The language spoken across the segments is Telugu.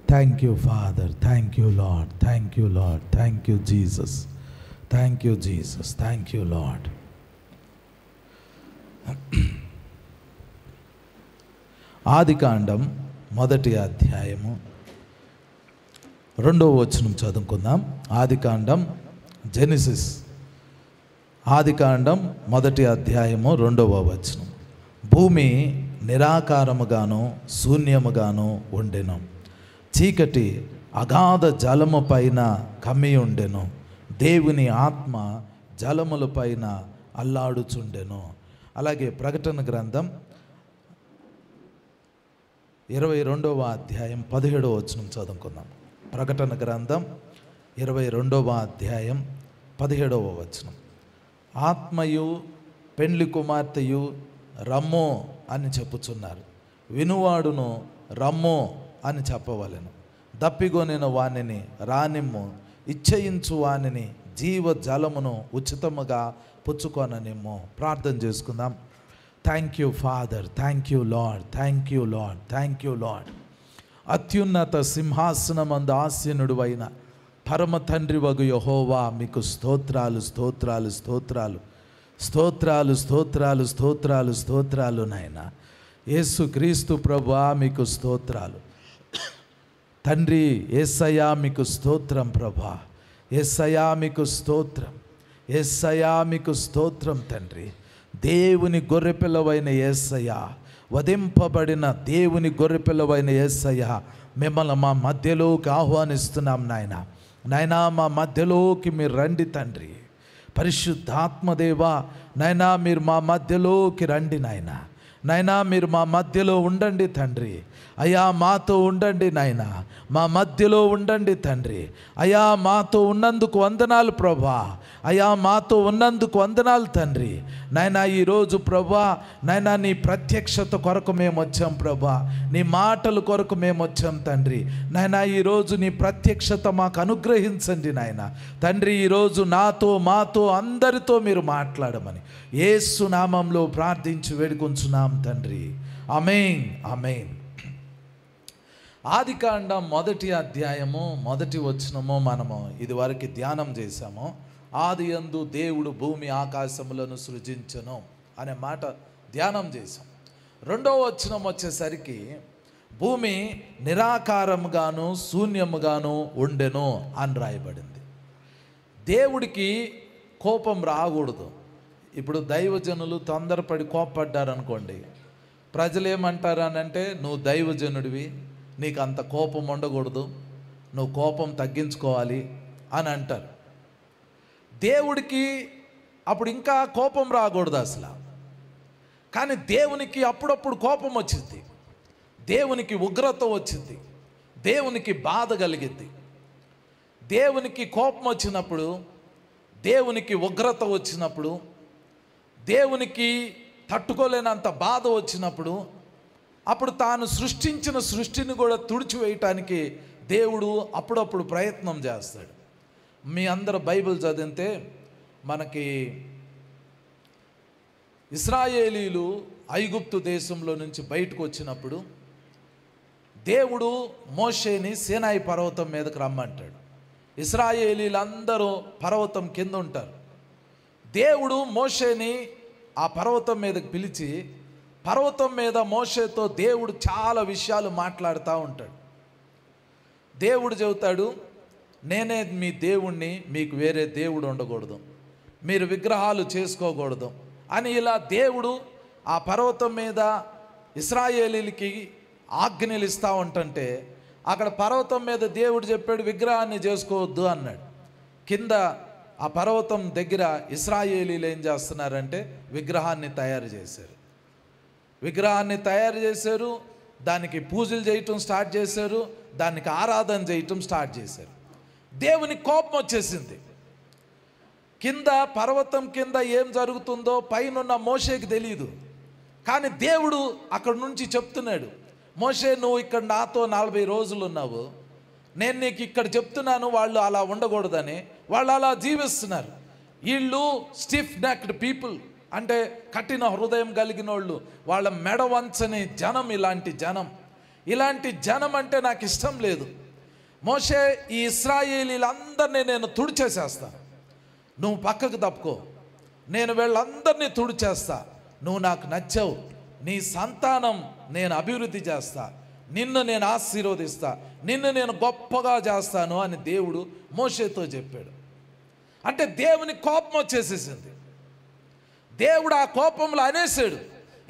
Thank you father, thank you Lord, thank you Lord, thank you Jesus, thank you Jesus, thank you lord. ఆదికాండం 1వ అధ్యాయము 2వ వచనం చదువుకుందాం. ఆదికాండం, జెనిసిస్, ఆదికాండం 1వ అధ్యాయము 2వ వచనం. భూమి నిరాకారముగాను శూన్యముగాను ఉండెను, చీకటి అగాధ జలము పైన కమ్మి ఉండెను, దేవుని ఆత్మ జలముల పైన అల్లాడుచుండెను. అలాగే ప్రకటన గ్రంథం 22వ అధ్యాయం 17వ వచనం చదువుకుందాం. ప్రకటన గ్రంథం 22వ అధ్యాయం 17వ వచనం. ఆత్మయు పెండ్లి కుమార్తెయు రమ్మో అని చెప్పుచున్నారు, వినువాడును రమ్మో అని చెప్పవలెను. దప్పిగొనిన వానిని రానిమ్ము, ఇచ్చయించు వానిని జీవ జలమును ఉచితముగా పుచ్చుకొననిమ్ము. ప్రార్థన చేసుకుందాం. Thank you father, thank you Lord, thank you Lord, thank you lord. అత్యున్నత సింహాసనమందు ఆసీనుడు అయిన పరమ తండ్రి వగు యెహోవా, మీకు స్తోత్రాలు, స్తోత్రాలు, స్తోత్రాలు, స్తోత్రాలు, స్తోత్రాలు, స్తోత్రాలు, స్తోత్రాలు నాయన. యేసు క్రీస్తు ప్రభువా, మీకు స్తోత్రాలు. తండ్రి యేసయ్యా, మీకు స్తోత్రం. ప్రభా యేసయ్యా, మీకు స్తోత్రం. యేసయ్యా, మీకు స్తోత్రం. తండ్రి, దేవుని గొర్రెపిల్లవైన యేసయ్యా, వధింపబడిన దేవుని గొర్రెపిల్లవైన యేసయ్యా, మిమ్మల్ని మా మధ్యలోకి ఆహ్వానిస్తున్నాం నాయన. నాయనా, మా మధ్యలోకి మీరు రండి తండ్రి. పరిశుద్ధాత్మదేవా, నాయనా మీరు మా మధ్యలోకి రండి నాయన. నాయనా మీరు మా మధ్యలో ఉండండి తండ్రి. అయ్యా మాతో ఉండండి నాయన, మా మధ్యలో ఉండండి తండ్రి. అయ్యా మాతో ఉన్నందుకు వందనాలు ప్రభా. అయ్యా మాతో ఉన్నందుకు వందనాలు తండ్రి. నాయనా ఈరోజు ప్రభా, నాయనా నీ ప్రత్యక్షత కొరకు మేము వచ్చాం ప్రభా, నీ మాటల కొరకు మేము వచ్చాం తండ్రి. నాయనా ఈరోజు నీ ప్రత్యక్షత మాకు అనుగ్రహించండి నాయన. తండ్రి ఈరోజు నాతో మాతో అందరితో మీరు మాట్లాడమని యేసు నామంలో ప్రార్థించి వేడుకొంచున్నాం తండ్రి. ఆమేన్, ఆమేన్. ఆదికాండం 1వ అధ్యాయము 1వ వచనము మనము ఇదివరకు ధ్యానం చేశాము. ఆదియందు దేవుడు భూమి ఆకాశములను సృజించెను అనే మాట ధ్యానం చేశాం. 2వ వచనం వచ్చేసరికి భూమి నిరాకారముగాను శూన్యముగాను ఉండెను అని రాయబడింది. దేవుడికి కోపం రాకూడదు. ఇప్పుడు దైవజనులు తొందరపడి కోపడ్డారనుకోండి, ప్రజలు ఏమంటారు అని అంటే, నువ్వు దైవజనుడివి, నీకు అంత కోపం ఉండకూడదు, నువ్వు కోపం తగ్గించుకోవాలి అని అంటారు. దేవుడికి అప్పుడు ఇంకా కోపం రాకూడదు అసలు. కానీ దేవునికి అప్పుడప్పుడు కోపం వచ్చింది, దేవునికి ఉగ్రత వచ్చింది, దేవునికి బాధ కలిగిద్ది. దేవునికి కోపం వచ్చినప్పుడు, దేవునికి ఉగ్రత వచ్చినప్పుడు, దేవునికి తట్టుకోలేనంత బాధ వచ్చినప్పుడు, అప్పుడు తాను సృష్టించిన సృష్టిని కూడా తుడిచివేయటానికి దేవుడు అప్పుడప్పుడు ప్రయత్నం చేస్తాడు. మీ అందరూ బైబిల్ చదివితే మనకి ఇశ్రాయేలీలు ఐగుప్తు దేశంలో నుంచి బయటకు వచ్చినప్పుడు దేవుడు మోషేని సీనాయి పర్వతం మీదకి రమ్మంటాడు. ఇశ్రాయేలీలందరూ పర్వతం కింద ఉంటారు. దేవుడు మోషేని ఆ పర్వతం మీదకి పిలిచి, పర్వతం మీద మోషేతో దేవుడు చాలా విషయాలు మాట్లాడుతూ ఉంటాడు. దేవుడు చెబుతాడు, నేనే మీ దేవుణ్ణి, మీకు వేరే దేవుడు ఉండకూడదు, మీరు విగ్రహాలు చేసుకోకూడదు అని ఇలా దేవుడు ఆ పర్వతం మీద ఇశ్రాయేలీలకి ఆజ్ఞలు ఇస్తూ ఉంటుంటే, అక్కడ పర్వతం మీద దేవుడు చెప్పాడు విగ్రహాన్ని చేసుకోవద్దు అన్నాడు. కింద ఆ పర్వతం దగ్గర ఇశ్రాయేలీలు ఏం చేస్తున్నారంటే విగ్రహాన్ని తయారు చేశారు. విగ్రహాన్ని తయారు చేశారు, దానికి పూజలు చేయటం స్టార్ట్ చేశారు, దానికి ఆరాధన చేయటం స్టార్ట్ చేశారు. దేవునికి కోపం వచ్చేసింది. కింద పర్వతం కింద ఏం జరుగుతుందో పైనున్న మోషేకి తెలియదు. కానీ దేవుడు అక్కడ నుంచి చెప్తున్నాడు, మోషే నువ్వు ఇక్కడ నాతో 40 రోజులు ఉన్నావు, నేను నీకు ఇక్కడ చెప్తున్నాను వాళ్ళు అలా ఉండకూడదని. వాళ్ళు అలా జీవిస్తున్నారు. వీళ్ళు స్టిఫ్ నెక్డ్ పీపుల్, అంటే కఠిన హృదయం కలిగిన వాళ్ళు, వాళ్ళ మెడ వంచని జనం, ఇలాంటి జనం. ఇలాంటి జనం అంటే నాకు ఇష్టం లేదు. మోషే, ఈ ఇశ్రాయేలీలందరినీ నేను తుడిచేసేస్తాను, నువ్వు పక్కకు తప్పుకో, నేను వీళ్ళందరినీ తుడిచేస్తా, నువ్వు నాకు నచ్చావు, నీ సంతానం నేను అభివృద్ధి చేస్తా, నిన్ను నేను ఆశీర్వదిస్తా, నిన్ను నేను గొప్పగా చేస్తాను అని దేవుడు మోషేతో చెప్పాడు. అంటే దేవుని కోపం వచ్చేసేసింది. దేవుడు ఆ కోపంలో అనేసాడు,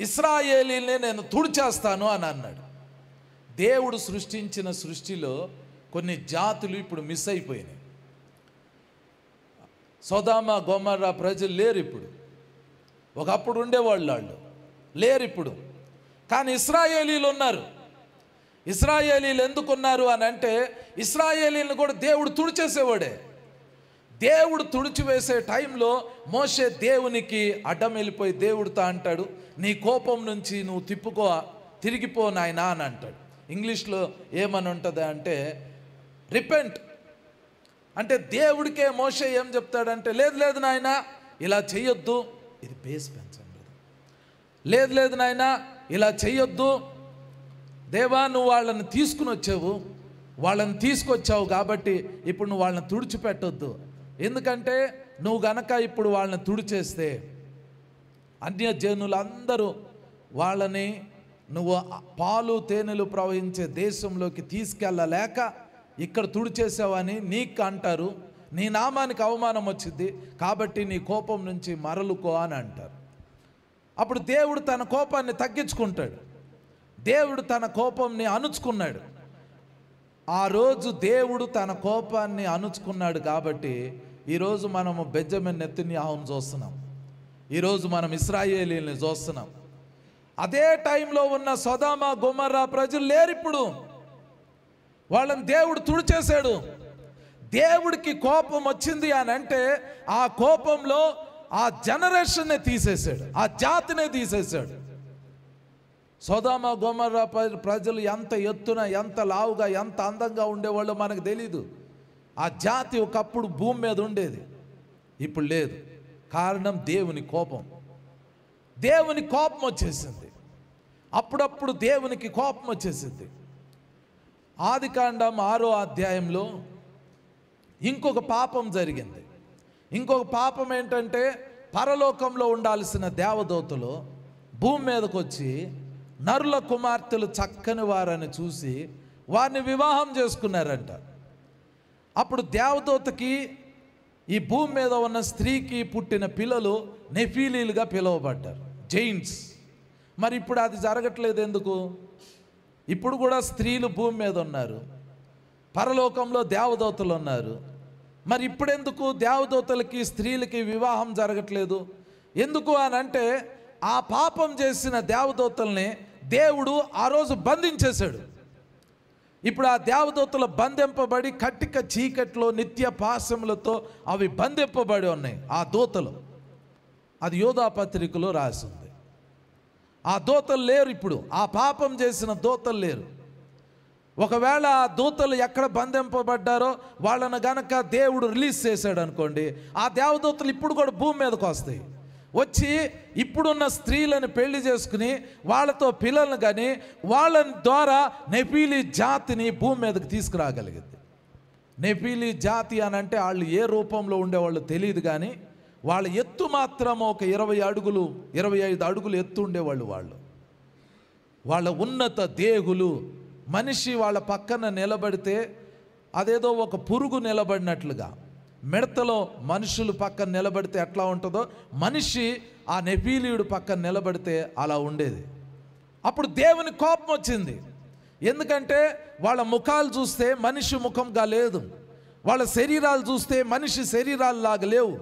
ఇశ్రాయేలీల్ని నేను తుడిచేస్తాను అని అన్నాడు. దేవుడు సృష్టించిన సృష్టిలో కొన్ని జాతులు ఇప్పుడు మిస్ అయిపోయినాయి. సొదొమ గొమొర్రా ప్రజలు లేరు ఇప్పుడు. ఒకప్పుడు ఉండేవాళ్ళు, వాళ్ళు లేరు ఇప్పుడు. కానీ ఇశ్రాయేలీలు ఉన్నారు. ఇశ్రాయేలీలు ఎందుకున్నారు అని అంటే, ఇశ్రాయేలీలను కూడా దేవుడు తుడిచేసేవాడే. దేవుడు తుడిచివేసే టైంలో మోషే దేవునికి అడ్డం వెళ్ళిపోయి దేవుడితో అంటాడు, నీ కోపం నుంచి నువ్వు తిరిగిపో నాయనా అని అంటాడు. ఇంగ్లీష్లో ఏమని ఉంటుంది అంటే రిపెంట్. అంటే దేవుడికే మోషే ఏం చెప్తాడంటే, లేదు లేదు నాయనా ఇలా చెయ్యొద్దు, ఇది బేస్ పెంచండి, లేదు లేదు నాయనా ఇలా చెయ్యొద్దు, దేవా నువ్వు వాళ్ళని తీసుకొచ్చావు కాబట్టి ఇప్పుడు నువ్వు వాళ్ళని తుడిచిపెట్టొద్దు. ఎందుకంటే నువ్వు గనక ఇప్పుడు వాళ్ళని తుడిచేస్తే అన్యజనులందరూ వాళ్ళని నువ్వు పాలు తేనెలు ప్రవహించే దేశంలోకి తీసుకెళ్ళలేక ఇక్కడ తుడిచేసావని నీకు అంటారు, నీ నామానికి అవమానం వచ్చింది, కాబట్టి నీ కోపం నుంచి మరలుకో అని అంటారు. అప్పుడు దేవుడు తన కోపాన్ని తగ్గించుకుంటాడు. దేవుడు తన కోపంని అణుచుకున్నాడు. ఆ రోజు దేవుడు తన కోపాన్ని అణుచుకున్నాడు కాబట్టి ఈరోజు మనము బెంజమిన్ నెతన్యాహును చూస్తున్నాం, ఈరోజు మనం ఇశ్రాయేలీల్ని చూస్తున్నాం. అదే టైంలో ఉన్న సొదొమ గొమొర్రా ప్రజలు లేరు ఇప్పుడు. వాళ్ళని దేవుడు తుడిచేశాడు. దేవుడికి కోపం వచ్చింది అని అంటే ఆ కోపంలో ఆ జనరేషన్నే తీసేశాడు, ఆ జాతినే తీసేశాడు. సొదొమ గొమొర్రా ప్రజలు ఎంత ఎత్తున, ఎంత లావుగా, ఎంత అందంగా ఉండేవాళ్ళు మనకు తెలీదు. ఆ జాతి ఒకప్పుడు భూమి మీద ఉండేది, ఇప్పుడు లేదు. కారణం దేవుని కోపం. దేవుని కోపం వచ్చేసింది. అప్పుడప్పుడు దేవునికి కోపం వచ్చేసింది. ఆదికాండం 6వ అధ్యాయంలో ఇంకొక పాపం జరిగింది. ఇంకొక పాపం ఏంటంటే, పరలోకంలో ఉండాల్సిన దేవదూతలు భూమి మీదకి వచ్చి నరుల కుమార్తెలు చక్కని వారని చూసి వారిని వివాహం చేసుకున్నారంట. అప్పుడు దేవదూతకి ఈ భూమి మీద ఉన్న స్త్రీకి పుట్టిన పిల్లలు నెఫీలీలుగా పిలువబడ్డారు, జైంట్స్. మరి ఇప్పుడు అది జరగట్లేదు ఎందుకు? ఇప్పుడు కూడా స్త్రీలు భూమి మీద ఉన్నారు, పరలోకంలో దేవదూతలు ఉన్నారు. మరి ఇప్పుడెందుకు దేవదూతలకి స్త్రీలకి వివాహం జరగట్లేదు? ఎందుకు అని అంటే, ఆ పాపం చేసిన దేవదూతల్ని దేవుడు ఆ రోజు బంధించేశాడు. ఇప్పుడు ఆ దేవదూతలు బంధింపబడి కట్టిక చీకట్లో నిత్య పాశములతో అవి బంధింపబడి ఉన్నాయి ఆ దూతలు. అది యోధా పత్రికలో రాసింది. ఆ దూతలు లేరు ఇప్పుడు, ఆ పాపం చేసిన దూతలు లేరు. ఒకవేళ ఆ దూతలు ఎక్కడ బంధింపబడ్డారో వాళ్ళను గనక దేవుడు రిలీజ్ చేశాడు అనుకోండి, ఆ దేవదూతలు ఇప్పుడు కూడా భూమి మీదకి వస్తాయి. వచ్చి ఇప్పుడున్న స్త్రీలను పెళ్లి చేసుకుని వాళ్ళతో పిల్లలను కానీ వాళ్ళ ద్వారా నెఫీలీ జాతిని భూమి మీదకి తీసుకురాగలిగింది. నెఫీలీ జాతి అని అంటే వాళ్ళు ఏ రూపంలో ఉండేవాళ్ళు తెలియదు, కానీ వాళ్ళ ఎత్తు మాత్రం ఒక 20 అడుగులు 25 అడుగులు ఎత్తు ఉండేవాళ్ళు. వాళ్ళ ఉన్నత దేహులు. మనిషి వాళ్ళ పక్కన నిలబడితే అదేదో ఒక పురుగు నిలబడినట్లుగా, మిడతలో మనుషులు పక్కన నిలబడితే ఎట్లా ఉంటుందో మనిషి ఆ నెఫీలీయుడు పక్కన నిలబడితే అలా ఉండేది. అప్పుడు దేవుని కోపం వచ్చింది. ఎందుకంటే వాళ్ళ ముఖాలు చూస్తే మనిషి ముఖంగా లేదు, వాళ్ళ శరీరాలు చూస్తే మనిషి శరీరాల్లాగా లేవు.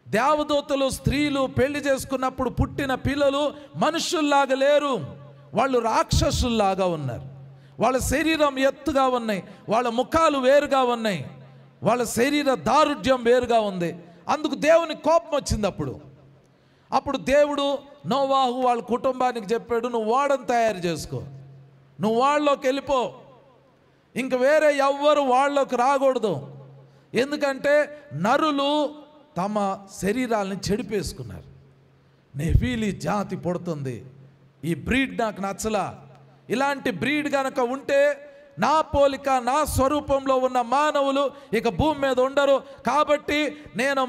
దేవదూతలు స్త్రీలు పెళ్లి చేసుకున్నప్పుడు పుట్టిన పిల్లలు మనుషుల్లాగా లేరు, వాళ్ళు రాక్షసుల్లాగా ఉన్నారు. వాళ్ళ శరీరం ఎత్తుగా ఉన్నాయి, వాళ్ళ ముఖాలు వేరుగా ఉన్నాయి, వాళ్ళ శరీర దారుఢ్యం వేరుగా ఉంది. అందుకు దేవుని కోపం వచ్చింది. అప్పుడు దేవుడు నోవాహు వాళ్ళ కుటుంబానికి చెప్పాడు, నువ్వు ఓడను తయారు చేసుకో, నువ్వు వాళ్ళలోకి వెళ్ళిపో, ఇంక వేరే ఎవ్వరు వాళ్ళలోకి రాకూడదు. ఎందుకంటే నరులు తమ శరీరాలను చెడిపేసుకున్నారు. నెఫీలీ జాతి పుడుతుంది, ఈ బ్రీడ్ నాకు నచ్చలా, ఇలాంటి బ్రీడ్ గనక ఉంటే నా పోలిక నా స్వరూపంలో ఉన్న మానవులు ఇక భూమి మీద ఉండరు. కాబట్టి నేను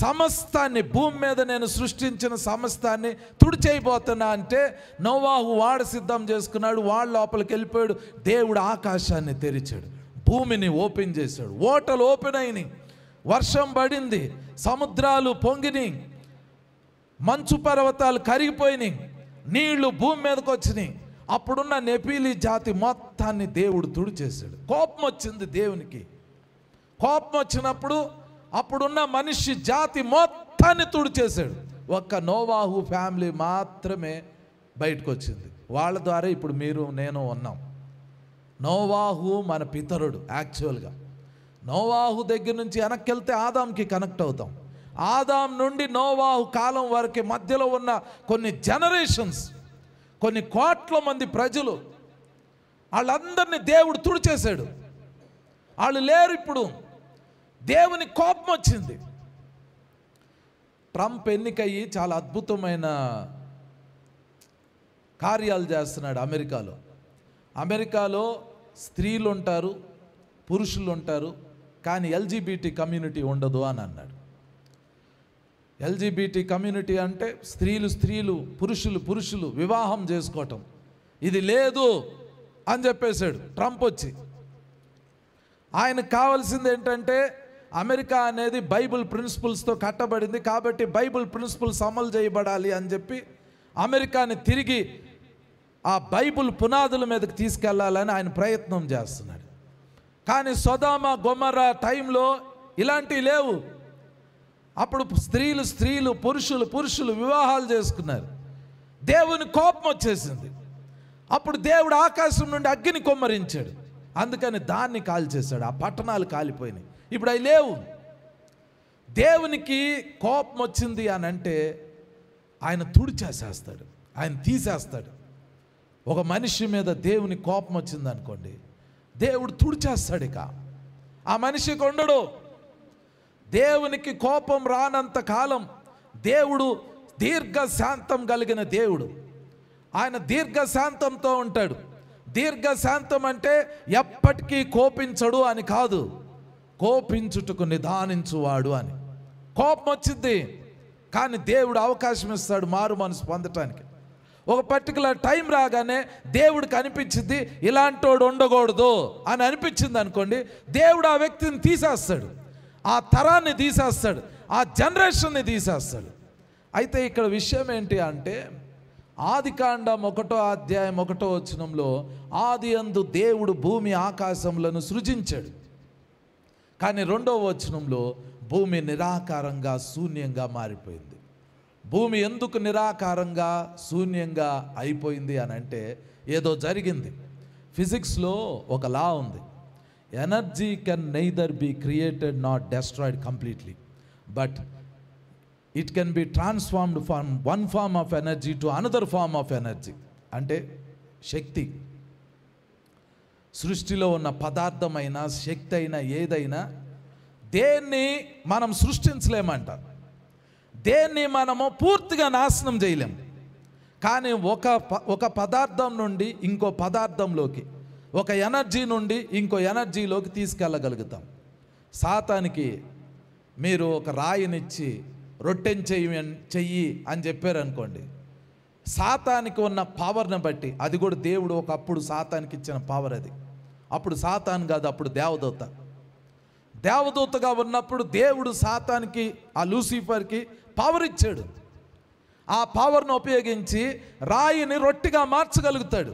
సమస్తాన్ని, భూమి మీద నేను సృష్టించిన సమస్తాన్ని తుడిచేయబోతున్నా అంటే నోవాహు వాడ సిద్ధం చేసుకున్నాడు. వాళ్ళ లోపలికి వెళ్ళిపోయాడు. దేవుడు ఆకాశాన్ని తెరిచాడు, భూమిని ఓపెన్ చేశాడు. ఓటలు ఓపెన్ అయినాయి, వర్షం పడింది, సముద్రాలు పొంగినాయి, మంచు పర్వతాలు కరిగిపోయినాయి, నీళ్లు భూమి మీదకి వచ్చినాయి. అప్పుడున్న నెపీలీ జాతి మొత్తాన్ని దేవుడు తుడిచేశాడు. కోపం వచ్చింది దేవునికి. కోపం వచ్చినప్పుడు అప్పుడున్న మనిషి జాతి మొత్తాన్ని తుడిచేశాడు. ఒక్క నోవాహు ఫ్యామిలీ మాత్రమే బయటకు వచ్చింది. వాళ్ళ ద్వారా ఇప్పుడు మీరు నేను ఉన్నాం. నోవాహు మన పితరుడు. యాక్చువల్గా నోవాహు దగ్గర నుంచి వెనక్కి వెళ్తే ఆదాంకి కనెక్ట్ అవుతాం. ఆదాం నుండి నోవాహు కాలం వరకు మధ్యలో ఉన్న కొన్ని జనరేషన్స్, కొన్ని కోట్ల మంది ప్రజలు, వాళ్ళందరినీ దేవుడు తుడిచేశాడు. వాళ్ళు లేరు ఇప్పుడు. దేవుని కోపం వచ్చింది. ట్రంప్ ఎన్నికయ్యి చాలా అద్భుతమైన కార్యాలు చేస్తున్నాడు అమెరికాలో. అమెరికాలో స్త్రీలు ఉంటారు, పురుషులు ఉంటారు, కానీ ఎల్జీబీటీ కమ్యూనిటీ ఉండదు అని అన్నాడు. ఎల్జీబీటీ కమ్యూనిటీ అంటే స్త్రీలు, పురుషులు వివాహం చేసుకోవటం, ఇది లేదు అని చెప్పేశాడు ట్రంప్ వచ్చి. ఆయనకు కావాల్సింది ఏంటంటే అమెరికా అనేది బైబిల్ ప్రిన్సిపల్స్తో కట్టబడింది, కాబట్టి బైబిల్ ప్రిన్సిపల్స్ అమలు చేయబడాలి అని చెప్పి అమెరికాని తిరిగి ఆ బైబిల్ పునాదుల మీదకి తీసుకెళ్లాలని ఆయన ప్రయత్నం చేస్తున్నాడు. కానీ సొదొమ గొమొర్రా టైంలో ఇలాంటివి లేవు. అప్పుడు స్త్రీలు, పురుషులు వివాహాలు చేసుకున్నారు. దేవుని కోపం వచ్చేసింది. అప్పుడు దేవుడు ఆకాశం నుండి అగ్ని కొమ్మరించాడు. అందుకని దాన్ని కాల్చేశాడు. ఆ పట్టణాలు కాలిపోయినాయి. ఇప్పుడు అవి లేవు. దేవునికి కోపం వచ్చింది అని అంటే ఆయన తుడిచేసేస్తాడు, ఆయన తీసేస్తాడు. ఒక మనిషి మీద దేవుని కోపం వచ్చింది అనుకోండి, దేవుడు తుడిచేస్తాడు. ఇక ఆ మనిషికి ఉండడు. దేవునికి కోపం రానంత కాలం దేవుడు దీర్ఘశాంతం కలిగిన దేవుడు. ఆయన దీర్ఘశాంతంతో ఉంటాడు. దీర్ఘశాంతం అంటే ఎప్పటికీ కోపించడు అని కాదు, కోపించుటకు నిదానించువాడు అని. కోపం వచ్చింది కానీ దేవుడు అవకాశం ఇస్తాడు మారు మనసు పొందటానికి. ఒక పర్టికులర్ టైం రాగానే దేవుడికి అనిపించింది ఇలాంటోడు ఉండకూడదు అని అనిపించింది అనుకోండి, దేవుడు ఆ వ్యక్తిని తీసేస్తాడు, ఆ తరాన్ని తీసేస్తాడు, ఆ జనరేషన్ని తీసేస్తాడు. అయితే ఇక్కడ విషయం ఏంటి అంటే ఆదికాండం 1వ అధ్యాయం 1వ వచనంలో ఆదియందు దేవుడు భూమి ఆకాశములను సృజించాడు. కానీ 2వ వచనంలో భూమి నిరాకారంగా శూన్యంగా మారిపోయింది. భూమి ఎందుకు నిరాకారంగా శూన్యంగా అయిపోయింది అని అంటే ఏదో జరిగింది. ఫిజిక్స్లో ఒక లా ఉంది, energy can neither be created not destroyed completely, but it can be transformed from one form of energy to another form of energy. అంటే శక్తి, సృష్టిలో ఉన్న పదార్థమైనా శక్తి అయినా ఏదైనా దేన్ని మనం సృష్టించలేమంట, దేన్ని మనము పూర్తిగా నాశనం చేయలేం. కానీ ఒక పదార్థం నుండి ఇంకో పదార్థంలోకి, ఒక ఎనర్జీ నుండి ఇంకో ఎనర్జీలోకి తీసుకెళ్ళగలుగుతాం. సాతానికి మీరు ఒక రాయినిచ్చి రొట్టెని చెయ్యి అని చెప్పారనుకోండి, సాతానికి ఉన్న పవర్ని బట్టి, అది కూడా దేవుడు ఒకప్పుడు సాతానికి ఇచ్చిన పవర్ అది. అప్పుడు సాతాను కాదు, అప్పుడు దేవదూత. దేవదూతగా ఉన్నప్పుడు దేవుడు సాతానికి, ఆ లూసిఫర్కి పవర్ ఇచ్చాడు. ఆ పవర్ను ఉపయోగించి రాయిని రొట్టెగా మార్చగలుగుతాడు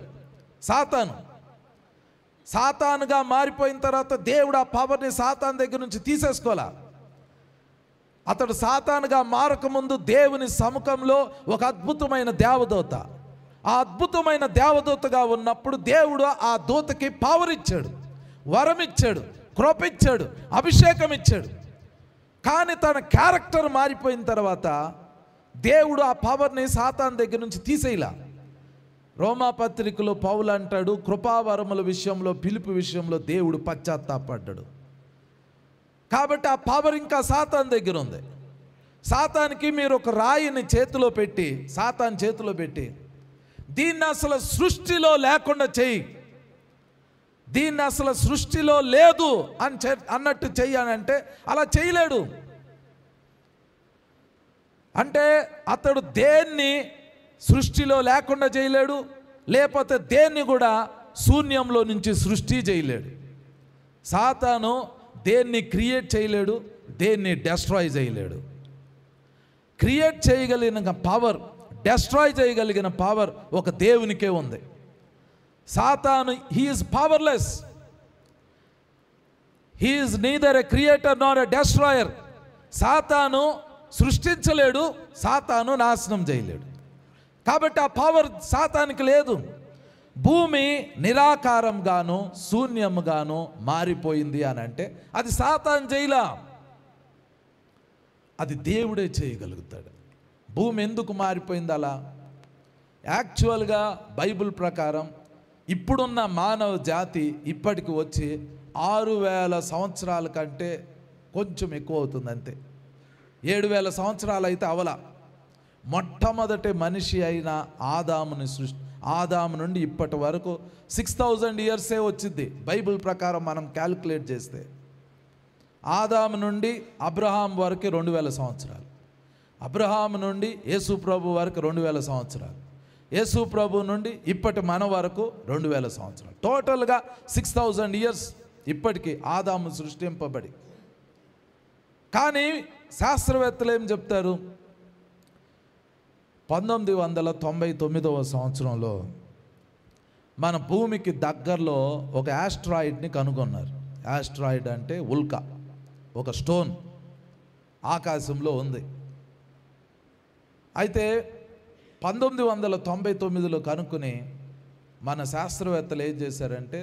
సాతాను. సాతానుగా మారిపోయిన తర్వాత దేవుడు ఆ పవర్ని సాతాను దగ్గర నుంచి తీసేసుకోవాలా. అతడు సాతానుగా మారకముందు దేవుని సముఖంలో ఒక అద్భుతమైన దేవదూత, ఆ అద్భుతమైన దేవదూతగా ఉన్నప్పుడు దేవుడు ఆ దూతకి పవర్ ఇచ్చాడు, వరం ఇచ్చాడు, కృప ఇచ్చాడు, అభిషేకం ఇచ్చాడు. కానీ తన క్యారెక్టర్ మారిపోయిన తర్వాత దేవుడు ఆ పవర్ని సాతాను దగ్గర నుంచి తీసేయలా. రోమాపత్రికలో పౌలు అంటాడు, కృపావరముల విషయంలో, పిలుపు విషయంలో దేవుడు పశ్చాత్తాపడ్డాడు. కాబట్టి ఆ పవర్ ఇంకా సాతాను దగ్గర ఉంది. సాతానికి మీరు ఒక రాయిని చేతిలో పెట్టి, సాతాను చేతిలో పెట్టి దీన్ని అసలు సృష్టిలో లేకుండా చెయ్యి, దీన్ని అసలు సృష్టిలో లేదు అన్నట్టు చెయ్యాలంటే అలా చేయలేడు. అంటే అతడు దేన్ని సృష్టిలో లేకుండా చేయలేడు, లేకపోతే దేన్ని కూడా శూన్యంలో నుంచి సృష్టి చేయలేడు. సాతాను దేన్ని క్రియేట్ చేయలేడు, దేన్ని డెస్ట్రాయ్ చేయలేడు. క్రియేట్ చేయగలిగిన పవర్, డెస్ట్రాయ్ చేయగలిగిన పవర్ ఒక దేవునికే ఉంది. సాతాను he is powerless, he is neither a creator Nar a destroyer. సాతాను సృష్టించలేడు, సాతాను నాశనం చేయలేడు. కాబట్టి ఆ పవర్ సాతానికి లేదు. భూమి నిరాకారంగాను శూన్యంగాను మారిపోయింది అని అంటే అది సాతాను చేయలా, అది దేవుడే చేయగలుగుతాడు. భూమి ఎందుకు మారిపోయింది అలా? యాక్చువల్గా బైబిల్ ప్రకారం ఇప్పుడున్న మానవ జాతి ఇప్పటికి వచ్చి 6000 సంవత్సరాల కంటే కొంచెం ఎక్కువ అవుతుంది అంతే. 7000 సంవత్సరాలు అయితే అవలా. మొట్టమొదటి మనిషి అయిన ఆదాము నుండి ఇప్పటి వరకు 6000 ఇయర్సే వచ్చింది బైబిల్ ప్రకారం మనం క్యాలిక్యులేట్ చేస్తే. ఆదాము నుండి అబ్రహాం వరకు 2000 సంవత్సరాలు, అబ్రహాం నుండి యేసు ప్రభు వరకు 2000 సంవత్సరాలు, యేసు ప్రభు నుండి ఇప్పటి మన వరకు 2000 సంవత్సరాలు, టోటల్గా 6000 ఇయర్స్ ఇప్పటికీ ఆదాము సృష్టింపబడి. కానీ శాస్త్రవేత్తలు ఏం చెప్తారు? 1999వ సంవత్సరంలో మన భూమికి దగ్గరలో ఒక యాస్ట్రాయిడ్ని కనుగొన్నారు. యాస్ట్రాయిడ్ అంటే ఉల్కా, ఒక స్టోన్ ఆకాశంలో ఉంది. అయితే 1999లో కనుక్కుని మన శాస్త్రవేత్తలు ఏం చేశారంటే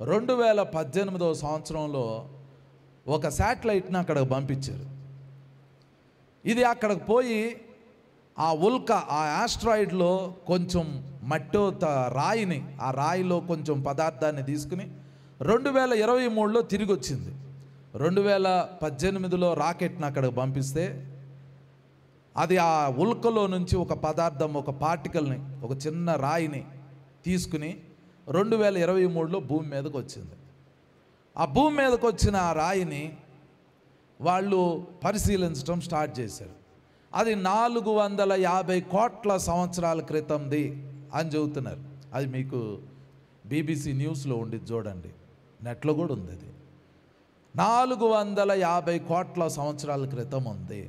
2018వ సంవత్సరంలో ఒక శాటిలైట్ని అక్కడికి పంపించారు. ఇది అక్కడికి పోయి ఆ ఉల్కా, ఆ యాస్ట్రాయిడ్లో కొంచెం మట్టో రాయిని, ఆ రాయిలో కొంచెం పదార్థాన్ని తీసుకుని 2023లో తిరిగి వచ్చింది. 2018లో రాకెట్ని అక్కడికి పంపిస్తే అది ఆ ఉల్కలో నుంచి ఒక పదార్థం, ఒక పార్టికల్ని, ఒక చిన్న రాయిని తీసుకుని 2023లో భూమి మీదకి వచ్చింది. ఆ భూమి మీదకి వచ్చిన ఆ రాయిని వాళ్ళు పరిశీలించడం స్టార్ట్ చేశారు. అది 450 కోట్ల సంవత్సరాల క్రితంది అని చెబుతున్నారు. అది మీకు బీబీసీ న్యూస్లో ఉండి చూడండి, నెట్లో కూడా ఉంది. అది 450 కోట్ల సంవత్సరాల క్రితం ఉంది.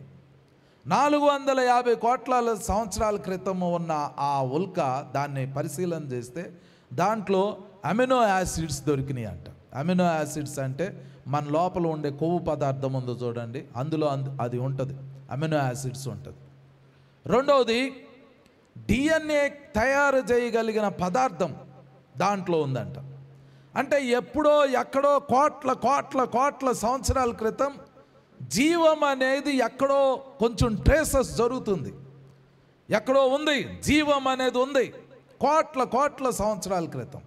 450 కోట్ల సంవత్సరాల క్రితం ఉన్న ఆ ఉల్కా దాన్ని పరిశీలన చేస్తే దాంట్లో అమినో యాసిడ్స్ దొరికినాయి అంట. అమినో యాసిడ్స్ అంటే మన లోపల ఉండే కొవ్వు పదార్థం ఉందో చూడండి, అందులో అది ఉంటుంది, అమినో యాసిడ్స్ ఉంటుంది. రెండవది డిఎన్ఏ తయారు చేయగలిగిన పదార్థం దాంట్లో ఉందంట. అంటే ఎప్పుడో ఎక్కడో కోట్ల కోట్ల కోట్ల సంవత్సరాల క్రితం జీవం అనేది ఎక్కడో కొంచెం ట్రేసెస్ జరుగుతుంది, ఎక్కడో ఉంది, జీవం అనేది ఉంది కోట్ల కోట్ల సంవత్సరాల క్రితం.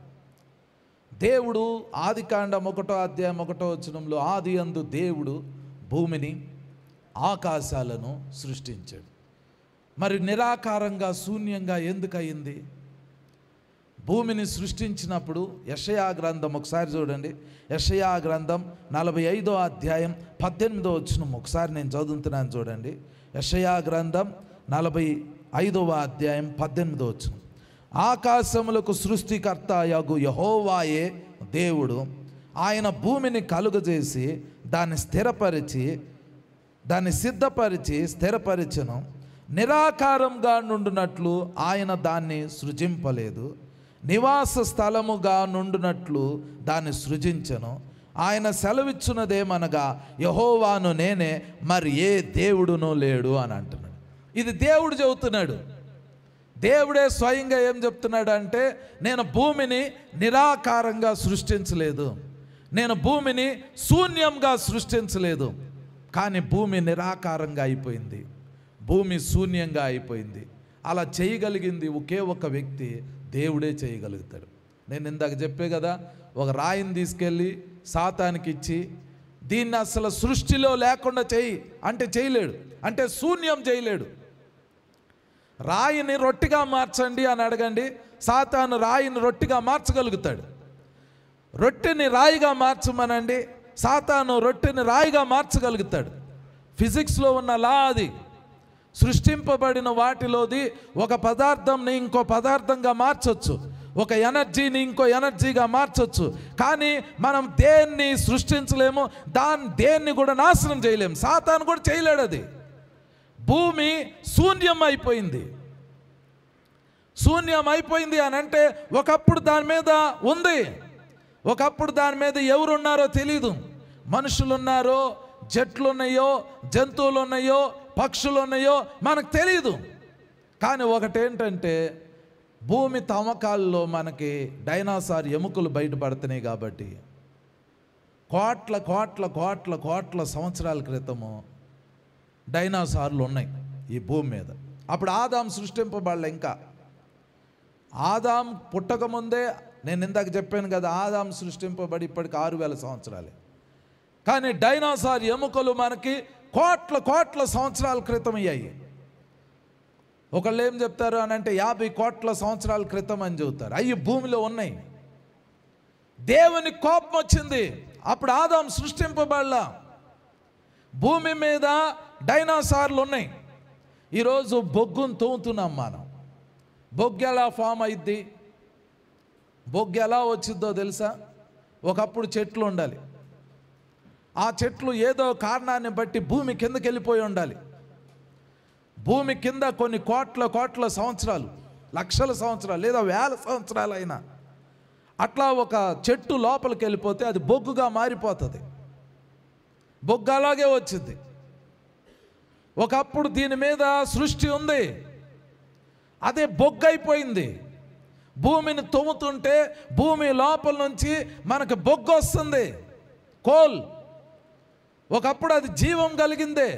దేవుడు ఆదికాండం 1వ అధ్యాయం 1వ వచనంలో ఆది యందు దేవుడు భూమిని ఆకాశాలను సృష్టించాడు. మరి నిరాకారంగా శూన్యంగా ఎందుకు అయింది? భూమిని సృష్టించినప్పుడు యెషయా గ్రంథం ఒకసారి చూడండి. యెషయా గ్రంథం 45వ అధ్యాయం 18వ వచనం ఒకసారి నేను చదువుతున్నాను చూడండి. యెషయా గ్రంథం 45వ అధ్యాయం 18వ వచనం. ఆకాశములకు సృష్టికర్త యగు యెహోవాయే దేవుడు, ఆయన భూమిని కలుగజేసి దాన్ని సిద్ధపరిచి స్థిరపరిచెను. నిరాకారంగా నుండునట్లు ఆయన దాన్ని సృజింపలేదు, నివాస స్థలముగా నుండునట్లు దాన్ని సృజించెను. ఆయన సెలవిచ్చున్నదేమనగా యెహోవాను నేనే, మరి ఏ దేవుడునూ లేడు అని అంటున్నాడు. ఇది దేవుడు చెబుతున్నాడు. దేవుడే స్వయంగా ఏం చెప్తున్నాడు అంటే, నేను భూమిని నిరాకారంగా సృష్టించలేదు, నేను భూమిని శూన్యంగా సృష్టించలేదు. కానీ భూమి నిరాకారంగా అయిపోయింది, భూమి శూన్యంగా అయిపోయింది. అలా చేయగలిగింది ఒకే ఒక వ్యక్తి, దేవుడే చేయగలుగుతాడు. నేను ఇందాక చెప్పే కదా, ఒక రాయిని తీసుకెళ్ళి సాతానికి ఇచ్చి దీన్ని అసలు సృష్టిలో లేకుండా చేయి అంటే చేయలేడు, అంటే శూన్యం చేయలేడు. రాయిని రొట్టిగా మార్చండి అని అడగండి, సాతాను రాయిని రొట్టిగా మార్చగలుగుతాడు. రొట్టెని రాయిగా మార్చమనండి, సాతాను రొట్టెని రాయిగా మార్చగలుగుతాడు. ఫిజిక్స్లో ఉన్న లా అది. సృష్టింపబడిన వాటిలోది ఒక పదార్థంని ఇంకో పదార్థంగా మార్చొచ్చు, ఒక ఎనర్జీని ఇంకో ఎనర్జీగా మార్చొచ్చు. కానీ మనం దేన్ని సృష్టించలేము, దేన్ని కూడా నాశనం చేయలేము. సాతాను కూడా చేయలేడు. అది భూమి శూన్యం అయిపోయింది. శూన్యం అయిపోయింది అని అంటే ఒకప్పుడు దాని మీద ఉంది, ఒకప్పుడు దాని మీద ఎవరున్నారో తెలీదు. మనుషులు ఉన్నారో, చెట్లు ఉన్నాయో, జంతువులు ఉన్నాయో, పక్షులు ఉన్నాయో మనకు తెలియదు. కానీ ఒకటేంటంటే భూమి తవ్వకాల్లో మనకి డైనోసార్ ఎముకలు బయటపడుతున్నాయి. కాబట్టి కోట్ల కోట్ల కోట్ల కోట్ల సంవత్సరాల క్రితము డైనోసార్లు ఉన్నాయి ఈ భూమి మీద. అప్పుడు ఆదాం సృష్టింపబడలే. ఇంకా ఆదాం పుట్టకముందే, నేను ఇందాక చెప్పాను కదా, ఆదాం సృష్టింపబడి ఇప్పటికి 6000 సంవత్సరాలే. కానీ డైనోసార్ ఎముకలు మనకి కోట్ల కోట్ల సంవత్సరాల క్రితం అయ్యాయి. ఒకళ్ళు ఏం చెప్తారు అని అంటే 50 కోట్ల సంవత్సరాల క్రితం అని చెబుతారు. అవి భూమిలో ఉన్నాయి. దేవుని కోపం వచ్చింది, అప్పుడు ఆదాం సృష్టింపబడలా. భూమి మీద డైనోసార్లు ఉన్నాయి. ఈరోజు బొగ్గును తోముతున్నాం మనం. బొగ్గు ఎలా ఫామ్ అయింది, బొగ్గు ఎలా వచ్చిందో తెలుసా? ఒకప్పుడు చెట్లు ఉండాలి, ఆ చెట్లు ఏదో కారణాన్ని బట్టి భూమి కిందకి వెళ్ళిపోయి ఉండాలి. భూమి కింద కొన్ని కోట్ల కోట్ల సంవత్సరాలు, లక్షల సంవత్సరాలు లేదా 1000 సంవత్సరాలు అయినా అట్లా ఒక చెట్టు లోపలికి వెళ్ళిపోతే అది బొగ్గుగా మారిపోతుంది. బొగ్గు అలాగే వచ్చింది. ఒకప్పుడు దీని మీద సృష్టి ఉంది, అదే బొగ్గు అయిపోయింది. భూమిని తవ్వుతుంటే భూమి లోపల నుంచి మనకు బొగ్గు వస్తుంది, కోల్. ఒకప్పుడు అది జీవం కలిగిందే,